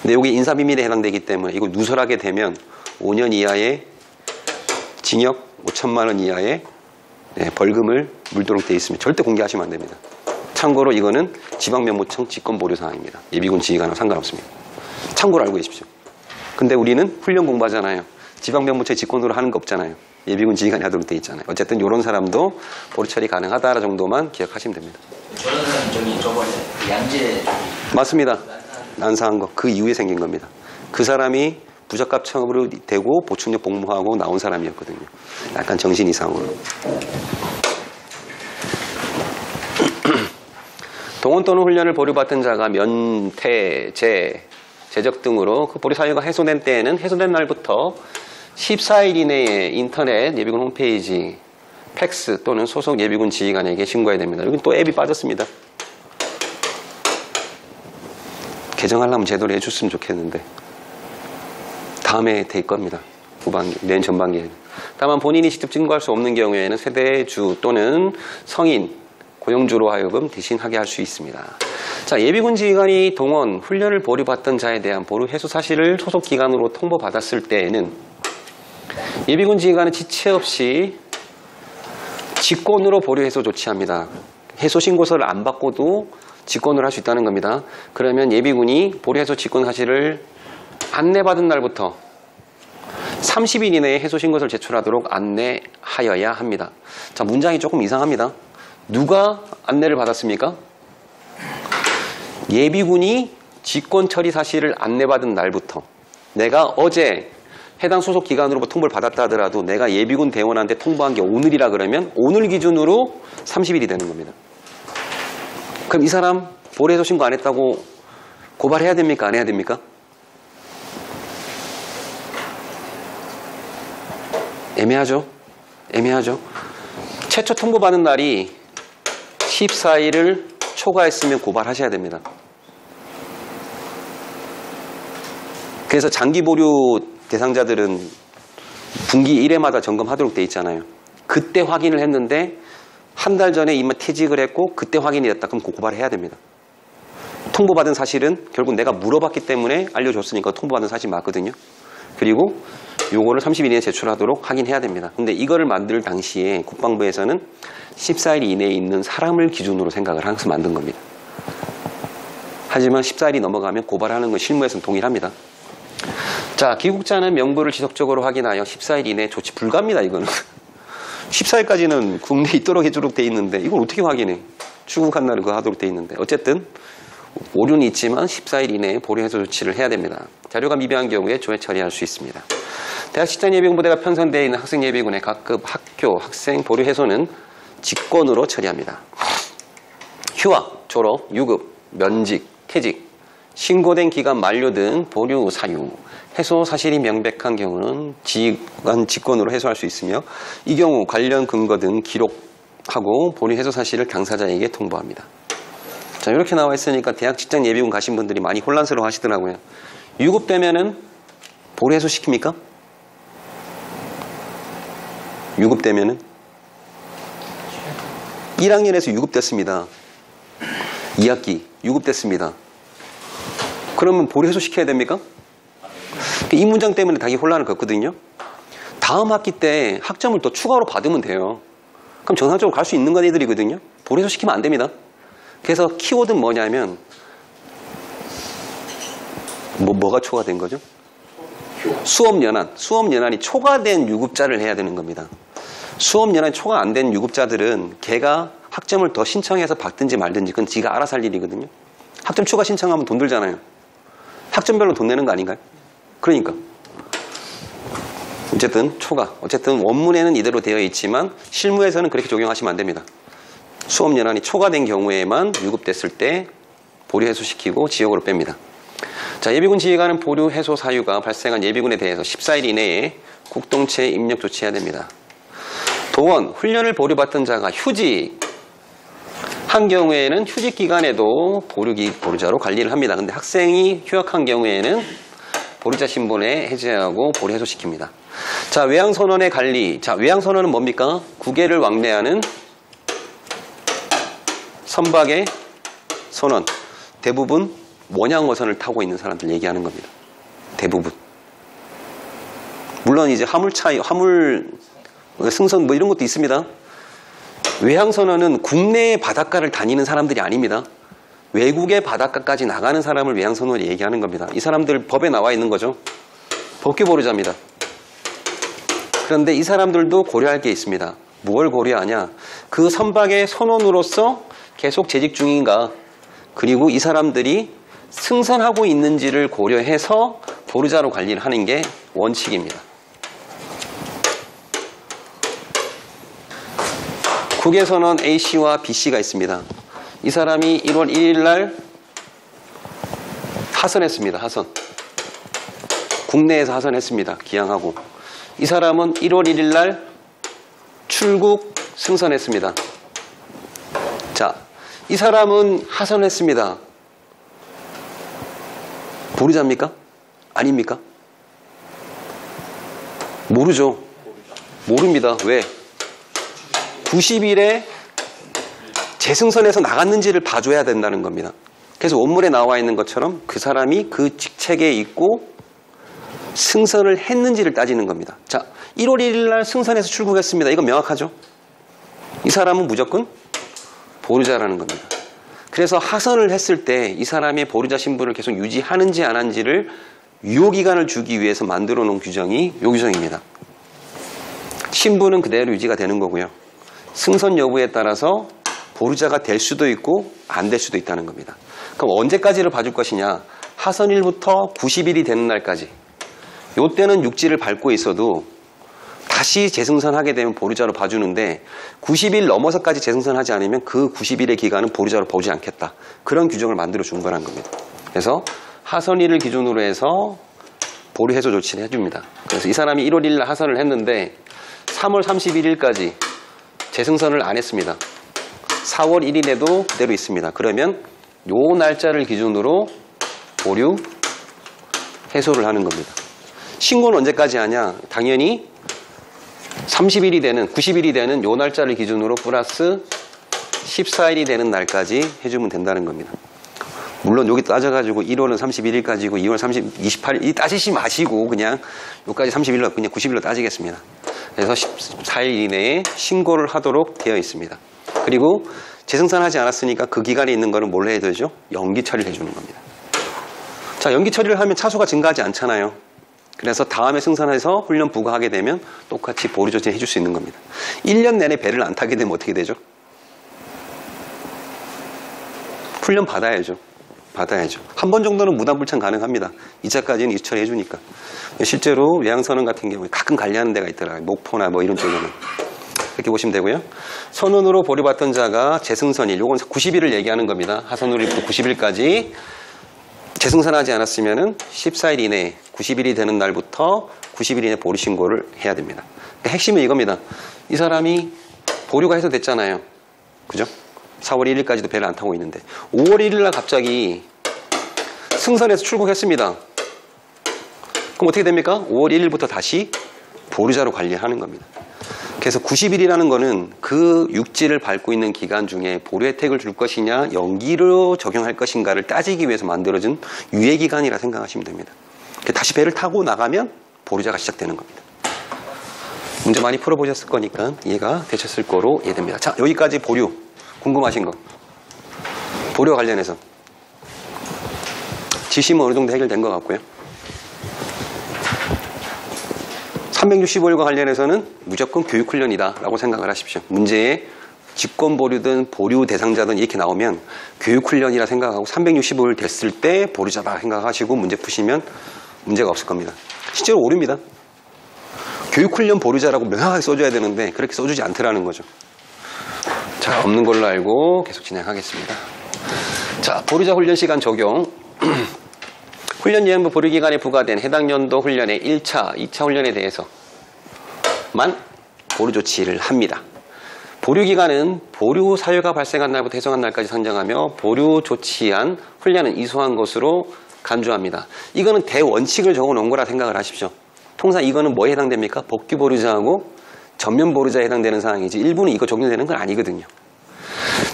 근데 여기 인사비밀에 해당되기 때문에 이거 누설하게 되면 5년 이하의 징역 5천만 원 이하의 벌금을 물도록 되어 있습니다. 절대 공개하시면 안 됩니다. 참고로 이거는 지방병무청 직권보류 사항입니다. 예비군 지휘관하고 상관없습니다. 참고로 알고 계십시오. 근데 우리는 훈련 공부하잖아요. 지방병무청 직권으로 하는 거 없잖아요. 예비군 지휘관이 하도록 되어 있잖아요. 어쨌든 이런 사람도 보류 처리 가능하다 정도만 기억하시면 됩니다. 저는 저번에 양재 맞습니다. 난사한 거 그 이후에 생긴 겁니다. 그 사람이 부적합 처분으로 되고 보충력 복무하고 나온 사람이었거든요. 약간 정신 이상으로. 동원 또는 훈련을 보류받은 자가 면퇴, 제적 등으로 그 보류 사유가 해소된 때에는 해소된 날부터 14일 이내에 인터넷 예비군 홈페이지, 팩스 또는 소속 예비군 지휘관에게 신고해야 됩니다. 여기 또 앱이 빠졌습니다. 개정하려면 제대로 해줬으면 좋겠는데 다음에 될 겁니다. 내년 전반기에. 다만 본인이 직접 증거할 수 없는 경우에는 세대주 또는 성인, 고용주로 하여금 대신하게 할 수 있습니다. 자, 예비군 지휘관이 동원, 훈련을 보류받던 자에 대한 보류 해소 사실을 소속 기관으로 통보받았을 때에는 예비군 지휘관은 지체 없이 직권으로 보류 해소 조치합니다. 해소 신고서를 안 받고도 직권을 할 수 있다는 겁니다. 그러면 예비군이 보류 해소 직권 사실을 안내받은 날부터 30일 이내에 해소 신고서를 제출하도록 안내하여야 합니다. 자, 문장이 조금 이상합니다. 누가 안내를 받았습니까? 예비군이 직권 처리 사실을 안내받은 날부터. 내가 어제 해당 소속 기관으로부터 통보를 받았다 하더라도 내가 예비군 대원한테 통보한 게 오늘이라 그러면 오늘 기준으로 30일이 되는 겁니다. 그럼 이 사람 보리 해소 신고 안 했다고 고발해야 됩니까? 안 해야 됩니까? 애매하죠? 애매하죠? 최초 통보받은 날이 14일을 초과했으면 고발하셔야 됩니다. 그래서 장기 보류 대상자들은 분기 1회마다 점검하도록 돼 있잖아요. 그때 확인을 했는데 한 달 전에 이만 퇴직을 했고 그때 확인이 됐다. 그럼 고발해야 됩니다. 통보받은 사실은 결국 내가 물어봤기 때문에 알려줬으니까 통보받은 사실 맞거든요. 그리고 요거를 30일 이내에 제출하도록 확인해야 됩니다. 근데 이거를 만들 당시에 국방부에서는 14일 이내에 있는 사람을 기준으로 생각을 항상 만든 겁니다. 하지만 14일이 넘어가면 고발하는 건 실무에서는 동일합니다. 자, 기국자는 명부를 지속적으로 확인하여 14일 이내에 조치 불가합니다. 이거는 14일까지는 국내에 있도록 해주도록 돼 있는데 이걸 어떻게 확인해? 출국한 날은 그거 하도록 돼 있는데 어쨌든 오류는 있지만 14일 이내에 보류 해소 조치를 해야 됩니다. 자료가 미비한 경우에 조회 처리할 수 있습니다. 대학 직장 예비군부대가 편성되어 있는 학생 예비군의 각급 학교 학생 보류 해소는 직권으로 처리합니다. 휴학, 졸업, 유급, 면직, 퇴직, 신고된 기간 만료 등 보류 사유, 해소 사실이 명백한 경우는 기관 직권으로 해소할 수 있으며 이 경우 관련 근거 등 기록하고 보류 해소 사실을 당사자에게 통보합니다. 자, 이렇게 나와 있으니까 대학 직장 예비군 가신 분들이 많이 혼란스러워 하시더라고요. 유급되면은 보류 해소 시킵니까? 유급되면은 1학년에서 유급됐습니다. 2학기 유급됐습니다. 그러면 보류 해소 시켜야 됩니까? 이 문장 때문에 당연히 혼란을 겪거든요. 다음 학기 때 학점을 또 추가로 받으면 돼요. 그럼 정상적으로 갈 수 있는 건 애들이거든요. 보류 해소 시키면 안 됩니다. 그래서 키워드는 뭐냐면 뭐가 초과된 거죠? 수업연한. 수업연한이 초과된 유급자를 해야 되는 겁니다. 수업연한이 초과 안 된 유급자들은 걔가 학점을 더 신청해서 받든지 말든지 그건 지가 알아서 할 일이거든요. 학점 추가 신청하면 돈 들잖아요. 학점별로 돈 내는 거 아닌가요? 그러니까 어쨌든 초과. 어쨌든 원문에는 이대로 되어 있지만 실무에서는 그렇게 적용하시면 안 됩니다. 수업연한이 초과된 경우에만 유급됐을 때 보류 해소시키고 지역으로 뺍니다. 자, 예비군 지휘관은 보류 해소 사유가 발생한 예비군에 대해서 14일 이내에 국동체에 입력 조치해야 됩니다. 도원, 훈련을 보류받던 자가 휴직 한 경우에는 휴직 기간에도 보류자로 관리를 합니다. 근데 학생이 휴학한 경우에는 보류자 신분에 해제하고 보류 해소시킵니다. 자, 외양선원의 관리. 자, 외양선원은 뭡니까? 국외를 왕래하는 선박의 선원. 대부분 원양어선을 타고 있는 사람들 얘기하는 겁니다. 대부분. 물론 이제 화물 승선 뭐 이런 것도 있습니다. 외항선원은 국내의 바닷가를 다니는 사람들이 아닙니다. 외국의 바닷가까지 나가는 사람을 외항선원이 얘기하는 겁니다. 이 사람들 법에 나와 있는 거죠. 법규 보류자입니다. 그런데 이 사람들도 고려할 게 있습니다. 뭘 고려하냐? 그 선박의 선원으로서 계속 재직 중인가? 그리고 이 사람들이 승선하고 있는지를 고려해서 보류자로 관리를 하는 게 원칙입니다. 국외선원 A씨와 B씨가 있습니다. 이 사람이 1월 1일 날 하선했습니다. 하선. 국내에서 하선했습니다. 기항하고. 이 사람은 1월 1일 날 출국 승선했습니다. 자, 이 사람은 하선했습니다. 보류자입니까? 아닙니까? 모르죠. 모릅니다. 왜? 90일에 재승선에서 나갔는지를 봐줘야 된다는 겁니다. 그래서 원문에 나와 있는 것처럼 그 사람이 그 직책에 있고 승선을 했는지를 따지는 겁니다. 자, 1월 1일 날 승선해서 출국했습니다. 이건 명확하죠? 이 사람은 무조건 보류자라는 겁니다. 그래서 하선을 했을 때 이 사람의 보류자 신분을 계속 유지하는지 안 하는지를 유효기간을 주기 위해서 만들어 놓은 규정이 요 규정입니다. 신분은 그대로 유지가 되는 거고요. 승선 여부에 따라서 보류자가 될 수도 있고 안 될 수도 있다는 겁니다. 그럼 언제까지를 봐줄 것이냐? 하선일부터 90일이 되는 날까지. 요때는 육지를 밟고 있어도 다시 재승선하게 되면 보류자로 봐주는데 90일 넘어서까지 재승선하지 않으면 그 90일의 기간은 보류자로 보지 않겠다. 그런 규정을 만들어 준 거란 겁니다. 그래서 하선일을 기준으로 해서 보류 해소 조치를 해줍니다. 그래서 이 사람이 1월 1일 하선을 했는데 3월 31일까지 재승선을 안 했습니다. 4월 1일에도 그대로 있습니다. 그러면 요 날짜를 기준으로 보류 해소를 하는 겁니다. 신고는 언제까지 하냐? 당연히 30일이 되는 90일이 되는 요 날짜를 기준으로 플러스 14일이 되는 날까지 해주면 된다는 겁니다. 물론 여기 따져가지고 1월은 31일까지고 2월 28일 따지지 마시고 그냥 여기까지 30일로 그냥 90일로 따지겠습니다. 그래서 14일 이내에 신고를 하도록 되어 있습니다. 그리고 재승선하지 않았으니까 그 기간에 있는 거는 뭘 해야 되죠? 연기 처리를 해주는 겁니다. 자, 연기 처리를 하면 차수가 증가하지 않잖아요. 그래서 다음에 승선해서 훈련 부과하게 되면 똑같이 보류 조치 해줄 수 있는 겁니다. 1년 내내 배를 안 타게 되면 어떻게 되죠? 훈련 받아야죠. 한 번 정도는 무단불참 가능합니다. 2차까지는 이수처리 해주니까. 실제로 외항선원 같은 경우에 가끔 관리하는 데가 있더라고요. 목포나 뭐 이런 쪽에는. 이렇게 보시면 되고요. 선운으로 보류받던 자가 재승선일, 요건 90일을 얘기하는 겁니다. 하선으로부터 90일까지 재승선하지 않았으면은 14일 이내에 90일이 되는 날부터 90일 이내 보류 신고를 해야 됩니다. 그러니까 핵심은 이겁니다. 이 사람이 보류가 해소됐잖아요. 그죠? 4월 1일까지도 배를 안 타고 있는데 5월 1일 날 갑자기 승선해서 출국했습니다. 그럼 어떻게 됩니까? 5월 1일부터 다시 보류자로 관리하는 겁니다. 그래서 90일이라는 거는 그 육지를 밟고 있는 기간 중에 보류 혜택을 줄 것이냐 연기로 적용할 것인가를 따지기 위해서 만들어진 유예기간이라 생각하시면 됩니다. 다시 배를 타고 나가면 보류자가 시작되는 겁니다. 문제 많이 풀어보셨을 거니까 이해가 되셨을 거로 이해됩니다. 자, 여기까지 보류. 궁금하신 거. 보류와 관련해서 지심은 어느 정도 해결된 것 같고요. 365일과 관련해서는 무조건 교육훈련이다 라고 생각을 하십시오. 문제에 직권보류든 보류 대상자든 이렇게 나오면 교육훈련이라 생각하고 365일 됐을 때 보류자다 생각하시고 문제 푸시면 문제가 없을 겁니다. 실제로 오류입니다. 교육훈련 보류자라고 명확하게 써줘야 되는데 그렇게 써주지 않더라는 거죠. 자, 없는 걸로 알고 계속 진행하겠습니다. 자, 보류자 훈련 시간 적용. 훈련예행부 보류기간에 부과된 해당 연도 훈련의 1차, 2차 훈련에 대해서만 보류 조치를 합니다. 보류기간은 보류 사유가 발생한 날부터 해소한 날까지 상정하며 보류 조치한 훈련은 이수한 것으로 간주합니다. 이거는 대원칙을 적어놓은 거라 생각을 하십시오. 통상 이거는 뭐에 해당됩니까? 복귀 보류자하고 전면 보류자에 해당되는 사항이지 일부는 이거 적용되는 건 아니거든요.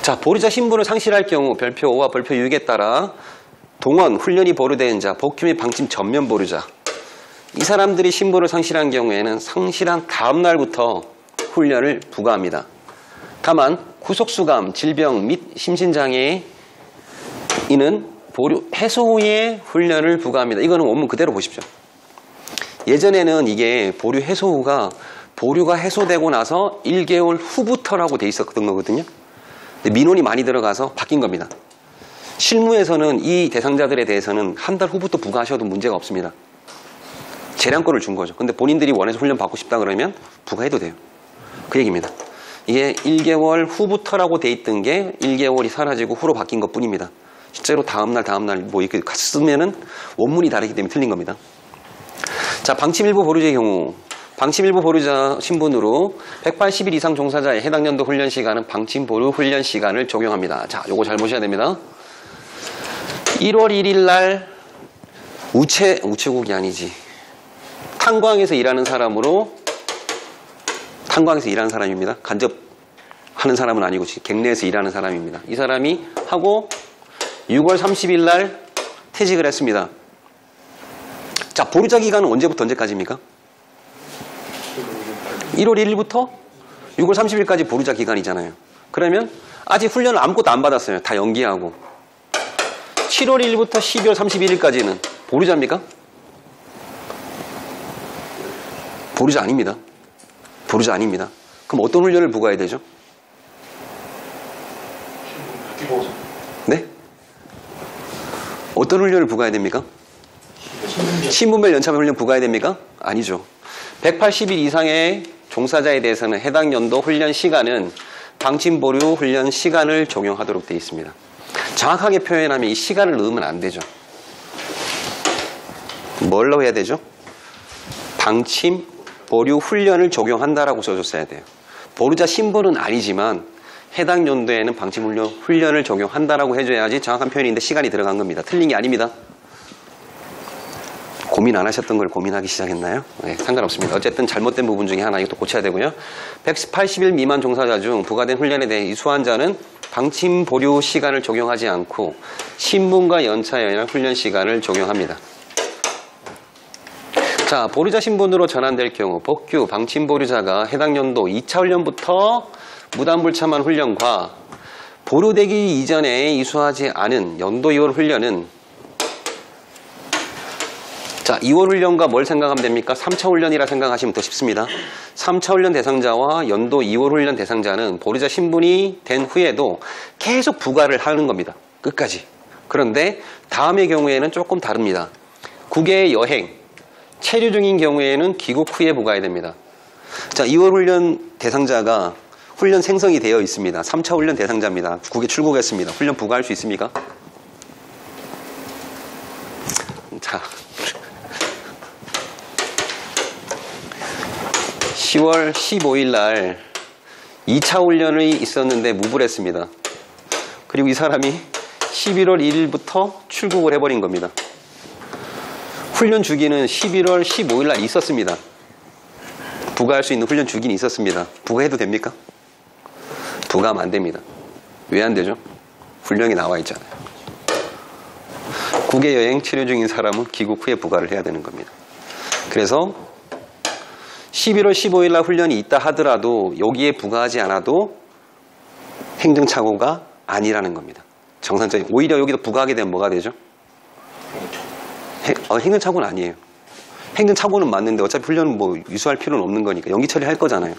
자, 보류자 신분을 상실할 경우 별표 5와 별표 6에 따라 동원, 훈련이 보류된 자, 복귀 및 방침 전면 보류자 이 사람들이 신분을 상실한 경우에는 상실한 다음 날부터 훈련을 부과합니다. 다만 구속수감, 질병 및 심신장애 이는 보류 해소 후에 훈련을 부과합니다. 이거는 원문 그대로 보십시오. 예전에는 이게 보류 해소 후가 보류가 해소되고 나서 1개월 후부터라고 돼 있었던 거거든요. 근데 민원이 많이 들어가서 바뀐 겁니다. 실무에서는 이 대상자들에 대해서는 한 달 후부터 부과하셔도 문제가 없습니다. 재량권을 준 거죠. 근데 본인들이 원해서 훈련 받고 싶다 그러면 부과해도 돼요. 그 얘기입니다. 이게 1개월 후부터라고 돼 있던 게 1개월이 사라지고 후로 바뀐 것 뿐입니다. 실제로 다음날 뭐 이렇게 쓰면은 원문이 다르기 때문에 틀린 겁니다. 자, 방침일부 보류자의 경우 방침일부 보류자 신분으로 180일 이상 종사자의 해당 연도 훈련 시간은 방침 보류 훈련 시간을 적용합니다. 자, 요거 잘 보셔야 됩니다. 1월 1일 날 우체국이 아니지. 탄광에서 일하는 사람으로 탄광에서 일하는 사람입니다. 간접하는 사람은 아니고 객내에서 일하는 사람입니다. 이 사람이 하고 6월 30일 날 퇴직을 했습니다. 자, 보류자 기간은 언제부터 언제까지입니까? 1월 1일부터 6월 30일까지 보류자 기간이잖아요. 그러면 아직 훈련을 아무것도 안 받았어요. 다 연기하고 7월 1일부터 12월 31일까지는 보류자입니까? 보루자 아닙니다. 보루자 아닙니다. 그럼 어떤 훈련을 부과해야 되죠? 기본 네? 어떤 훈련을 부과해야 됩니까? 신분별 연참의 훈련 부과해야 됩니까? 아니죠. 180일 이상의 종사자에 대해서는 해당 연도 훈련 시간은 방침보류 훈련 시간을 적용하도록 되어 있습니다. 정확하게 표현하면 이 시간을 넣으면 안 되죠. 뭘로 해야 되죠? 방침보류 훈련을 적용한다라고 써줬어야 돼요. 보루자 신분은 아니지만 해당 연도에는 방침훈련 훈련을 적용한다라고 해줘야지 정확한 표현인데 시간이 들어간 겁니다. 틀린 게 아닙니다. 고민 안 하셨던 걸 고민하기 시작했나요? 네, 상관없습니다. 어쨌든 잘못된 부분 중에 하나 이것도 고쳐야 되고요. 180일 미만 종사자 중 부과된 훈련에 대해 이 수환자는 방침 보류 시간을 적용하지 않고 신분과 연차에 의한 훈련 시간을 적용합니다. 자, 보류자 신분으로 전환될 경우 복규 방침 보류자가 해당 연도 2차 훈련부터 무단불참한 훈련과 보류되기 이전에 이수하지 않은 연도 2월 훈련은 자, 2월 훈련과 뭘 생각하면 됩니까? 3차 훈련이라 생각하시면 더 쉽습니다. 3차 훈련 대상자와 연도 2월 훈련 대상자는 보류자 신분이 된 후에도 계속 부과를 하는 겁니다. 끝까지. 그런데 다음의 경우에는 조금 다릅니다. 국외 여행, 체류 중인 경우에는 귀국 후에 부과해야 됩니다. 자, 2월 훈련 대상자가 훈련 생성이 되어 있습니다. 3차 훈련 대상자입니다. 국외 출국했습니다. 훈련 부과할 수 있습니까? 자, 10월 15일 날 2차 훈련이 있었는데 무불했습니다. 그리고 이 사람이 11월 1일부터 출국을 해버린 겁니다. 훈련 주기는 11월 15일 날 있었습니다. 부과할 수 있는 훈련 주기는 있었습니다. 부과해도 됩니까? 부과하면 안 됩니다. 왜 안 되죠? 훈련이 나와 있잖아요. 국외 여행 치료 중인 사람은 귀국 후에 부과를 해야 되는 겁니다. 그래서 11월 15일 날 훈련이 있다 하더라도 여기에 부과하지 않아도 행정착오가 아니라는 겁니다. 정상적인. 오히려 여기도 부과하게 되면 뭐가 되죠? 행정착오는 아니에요. 행정착오는 맞는데 어차피 훈련은 뭐 유수할 필요는 없는 거니까 연기 처리할 거잖아요.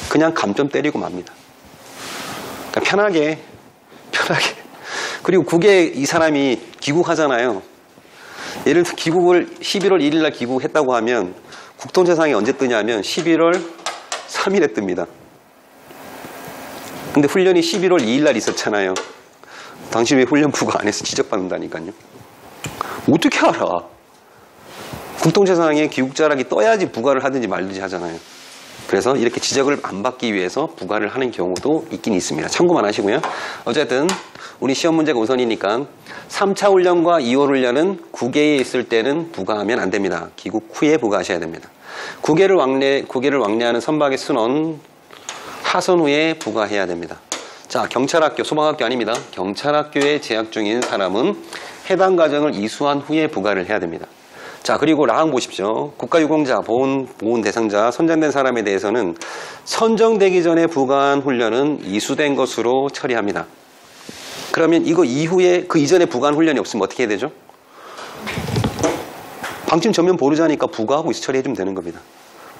그냥 감점 때리고 맙니다. 그러니까 편하게. 그리고 국외에 이 사람이 귀국하잖아요. 예를 들어 귀국을 11월 1일 날 귀국했다고 하면 국통재상이 언제 뜨냐면 11월 3일에 뜹니다. 근데 훈련이 11월 2일 날 있었잖아요. 당신 왜 훈련 부과 안 해서 지적받는다니까요. 어떻게 알아? 국통재상에 귀국자락이 떠야지 부과를 하든지 말든지 하잖아요. 그래서 이렇게 지적을 안 받기 위해서 부과를 하는 경우도 있긴 있습니다. 참고만 하시고요. 어쨌든 우리 시험 문제가 우선이니까 3차 훈련과 2월 훈련은 국외에 있을 때는 부과하면 안 됩니다. 귀국 후에 부과하셔야 됩니다. 국외를 왕래하는 선박의 순원 하선 후에 부과해야 됩니다. 자, 경찰학교, 소방학교 아닙니다. 경찰학교에 재학 중인 사람은 해당 과정을 이수한 후에 부과를 해야 됩니다. 자, 그리고 라항 보십시오. 국가유공자, 보훈 대상자, 선정된 사람에 대해서는 선정되기 전에 부과한 훈련은 이수된 것으로 처리합니다. 그러면 이거 이후에 그 이전에 부과한 훈련이 없으면 어떻게 해야 되죠? 방침 전면 보루자니까 부과하고 이수 처리해주면 되는 겁니다.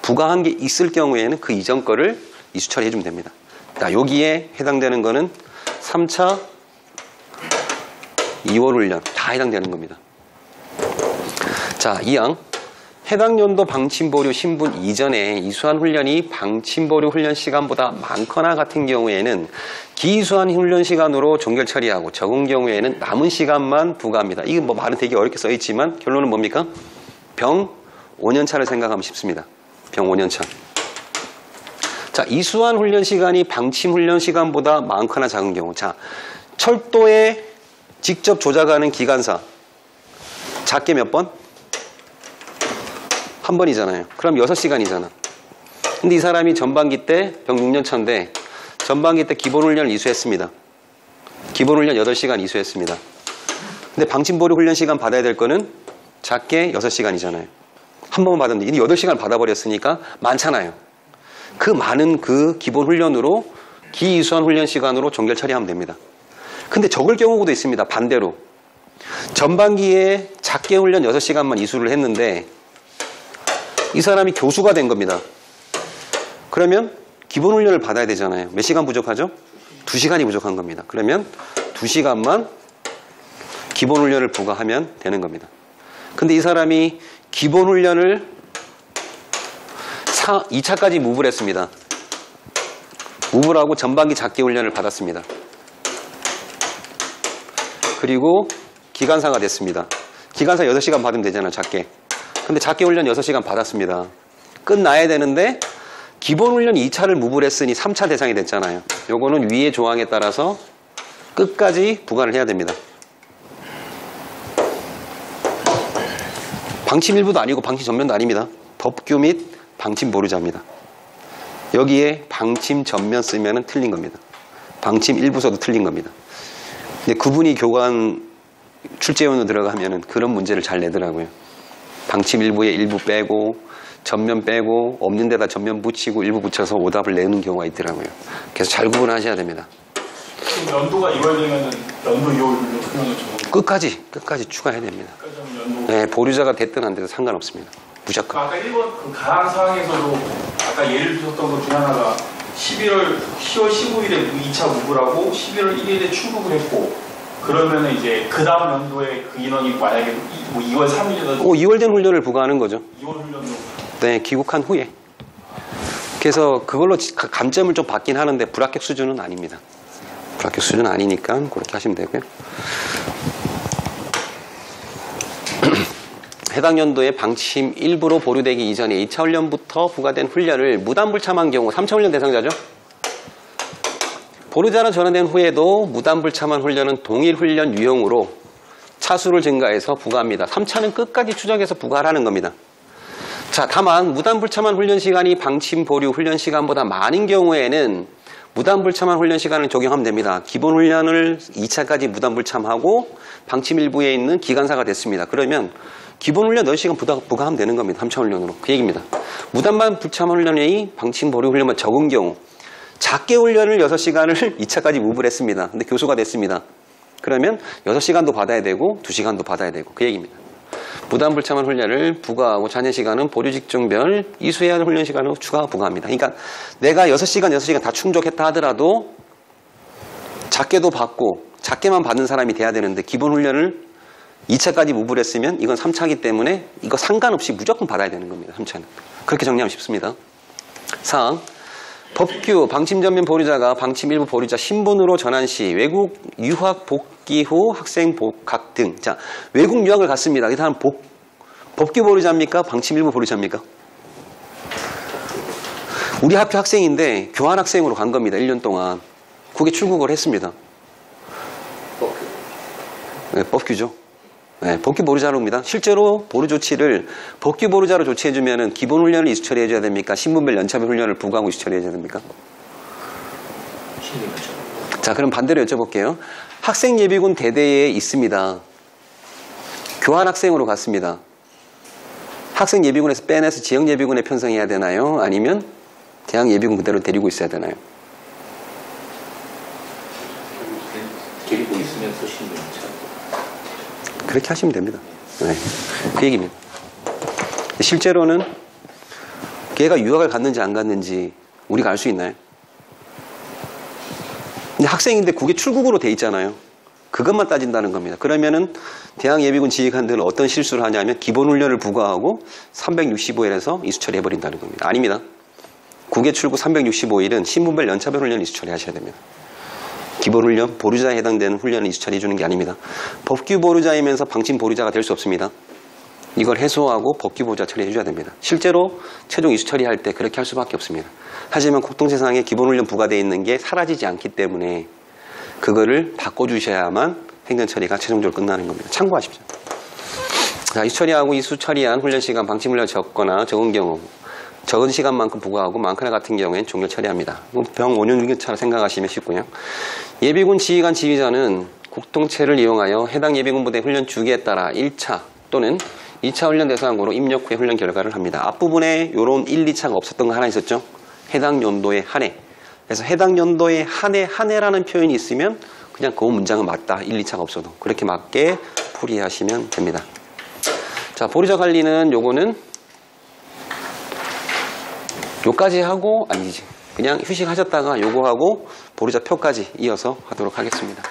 부과한 게 있을 경우에는 그 이전 거를 이수 처리해주면 됩니다. 자, 여기에 해당되는 거는 3차 2월 훈련 다 해당되는 겁니다. 자, 2항 해당 연도 방침보류 신분 이전에 이수한 훈련이 방침보류 훈련 시간보다 많거나 같은 경우에는 기이수한 훈련 시간으로 종결 처리하고 적은 경우에는 남은 시간만 부과합니다. 이게 뭐 말은 되게 어렵게 써있지만 결론은 뭡니까? 병 5년차를 생각하면 쉽습니다. 병 5년차. 자, 이수한 훈련 시간이 방침 훈련 시간보다 많거나 작은 경우. 자, 철도에 직접 조작하는 기관사 작게 몇 번? 한 번이잖아요. 그럼 6시간이잖아. 근데 이 사람이 전반기 때 병 6년차인데 전반기 때 기본훈련을 이수했습니다. 기본훈련 8시간 이수했습니다. 근데 방침보류 훈련 시간 받아야 될 거는 작게 6시간이잖아요. 한 번만 받으면 이미 8시간 받아버렸으니까 많잖아요. 그 많은 그 기본훈련으로 기이수한 훈련 시간으로 종결 처리하면 됩니다. 근데 적을 경우도 있습니다. 반대로. 전반기에 작게 훈련 6시간만 이수를 했는데 이 사람이 교수가 된 겁니다. 그러면 기본 훈련을 받아야 되잖아요. 몇 시간 부족하죠? 2시간이 부족한 겁니다. 그러면 2시간만 기본 훈련을 부과하면 되는 겁니다. 근데 이 사람이 기본 훈련을 2차까지 무브를 했습니다. 무브를 하고 전반기 작게 훈련을 받았습니다. 그리고 기간사가 됐습니다. 기간사 6시간 받으면 되잖아요, 작게. 근데 작게 훈련 6시간 받았습니다. 끝나야 되는데 기본 훈련 2차를 무브를 했으니 3차 대상이 됐잖아요. 요거는 위의 조항에 따라서 끝까지 부과를 해야 됩니다. 방침 일부도 아니고 방침 전면도 아닙니다. 법규 및 방침 보류자입니다. 여기에 방침 전면 쓰면 틀린 겁니다. 방침 일부서도 틀린 겁니다. 근데 그분이 교관 출제원으로 들어가면 그런 문제를 잘 내더라고요. 방침 일부에 일부 빼고 전면 빼고 없는 데다 전면 붙이고 일부 붙여서 오답을 내는 경우가 있더라고요. 그래서 잘 구분하셔야 됩니다. 그럼 연도가 2월 되면은 연도 2월 훈련을 끝까지 추가해야 됩니다. 네, 보류자가 됐든 안 돼도 상관없습니다. 무조건. 아까 1번 그 가항 사항에서도 아까 예를 들었던 것 중에 하나가 10월 15일에 2차 무브라고 11월 1일에 출국을 했고 그러면은 이제 그 다음 연도에 그 인원이 만약에 뭐 2월 3일이라도 2월 된 훈련을 부과하는 거죠. 2월 훈련으로 네, 귀국한 후에. 그래서 그걸로 감점을 좀 받긴 하는데 불합격 수준은 아닙니다. 불합격 수준은 아니니까 그렇게 하시면 되고요. 해당 연도에 방침 일부로 보류되기 이전에 2차 훈련부터 부과된 훈련을 무단불참한 경우 3차 훈련 대상자죠. 보류자로 전환된 후에도 무단불참한 훈련은 동일 훈련 유형으로 차수를 증가해서 부과합니다. 3차는 끝까지 추적해서 부과하라는 겁니다. 자, 다만 무단불참한 훈련 시간이 방침 보류 훈련 시간보다 많은 경우에는 무단불참한 훈련 시간을 적용하면 됩니다. 기본 훈련을 2차까지 무단불참하고 방침 일부에 있는 기간사가 됐습니다. 그러면 기본 훈련 8시간 부과하면 되는 겁니다. 3차 훈련으로. 그 얘기입니다. 무단불참한 훈련이 방침 보류 훈련만 적은 경우 작게 훈련을 6시간을 2차까지 무브를 했습니다. 근데 교수가 됐습니다. 그러면 6시간도 받아야 되고 2시간도 받아야 되고 그 얘기입니다. 무단불참한 훈련을 부과하고 자녀 시간은 보류 직종별 이수해야 하는 훈련 시간으로 추가 부과합니다. 그러니까 내가 6시간 다 충족했다 하더라도 작게도 받고 작게만 받는 사람이 돼야 되는데 기본 훈련을 2차까지 무브를 했으면 이건 3차이기 때문에 이거 상관없이 무조건 받아야 되는 겁니다. 3차는. 그렇게 정리하면 쉽습니다. 사항. 법규 방침 전면 보류자가 방침 일부 보류자 신분으로 전환 시 외국 유학 복귀 후 학생 복학 등. 자, 외국 유학을 갔습니다. 이 사람 법규 보류자입니까? 방침 일부 보류자입니까? 우리 학교 학생인데 교환 학생으로 간 겁니다. 1년 동안. 그게 출국을 했습니다. 네, 법규죠. 네, 법규 보류자로입니다. 실제로 보류 조치를 법규 보류자로 조치해주면 기본 훈련을 이수 처리해줘야 됩니까? 신분별 연차별 훈련을 부과하고 이수 처리해줘야 됩니까? 자, 그럼 반대로 여쭤볼게요. 학생 예비군 대대에 있습니다. 교환 학생으로 갔습니다. 학생 예비군에서 빼내서 지역 예비군에 편성해야 되나요? 아니면 대학 예비군 그대로 데리고 있어야 되나요? 데리고 있으면서 신분차. 그렇게 하시면 됩니다. 네, 그 얘기입니다. 실제로는 걔가 유학을 갔는지 안 갔는지 우리가 알 수 있나요? 근데 학생인데 그게 출국으로 돼 있잖아요. 그것만 따진다는 겁니다. 그러면은 대학 예비군 지휘관들은 어떤 실수를 하냐면 기본 훈련을 부과하고 365일에서 이수 처리해버린다는 겁니다. 아닙니다. 국외 출국 365일은 신분별 연차별 훈련 이수 처리하셔야 됩니다. 기본 훈련, 보류자에 해당되는 훈련을 이수 처리해 주는 게 아닙니다. 법규 보류자이면서 방침 보류자가 될 수 없습니다. 이걸 해소하고 법규 보류자 처리해 줘야 됩니다. 실제로 최종 이수 처리할 때 그렇게 할 수밖에 없습니다. 하지만 국동세상에 기본 훈련 부과되어 있는 게 사라지지 않기 때문에 그거를 바꿔주셔야만 행정 처리가 최종적으로 끝나는 겁니다. 참고하십시오. 자, 이수 처리하고 이수 처리한 훈련 시간, 방침 훈련 적거나 적은 경우 적은 시간만큼 부과하고 많거나 같은 경우에는 종료 처리합니다. 병 5년 6개차로 생각하시면 쉽고요. 예비군 지휘관 지휘자는 국동체를 이용하여 해당 예비군 부대 훈련 주기에 따라 1차 또는 2차 훈련 대상으로 입력 후에 훈련 결과를 합니다. 앞부분에 이런 1, 2차가 없었던 거 하나 있었죠. 해당 연도에 한 해. 그래서 해당 연도에 한 해라는 표현이 있으면 그냥 그 문장은 맞다. 1, 2차가 없어도. 그렇게 맞게 풀이하시면 됩니다. 자, 보류자 관리는 요거는 요까지 하고 아니지 그냥 휴식하셨다가 요거 하고 보루자 표까지 이어서 하도록 하겠습니다.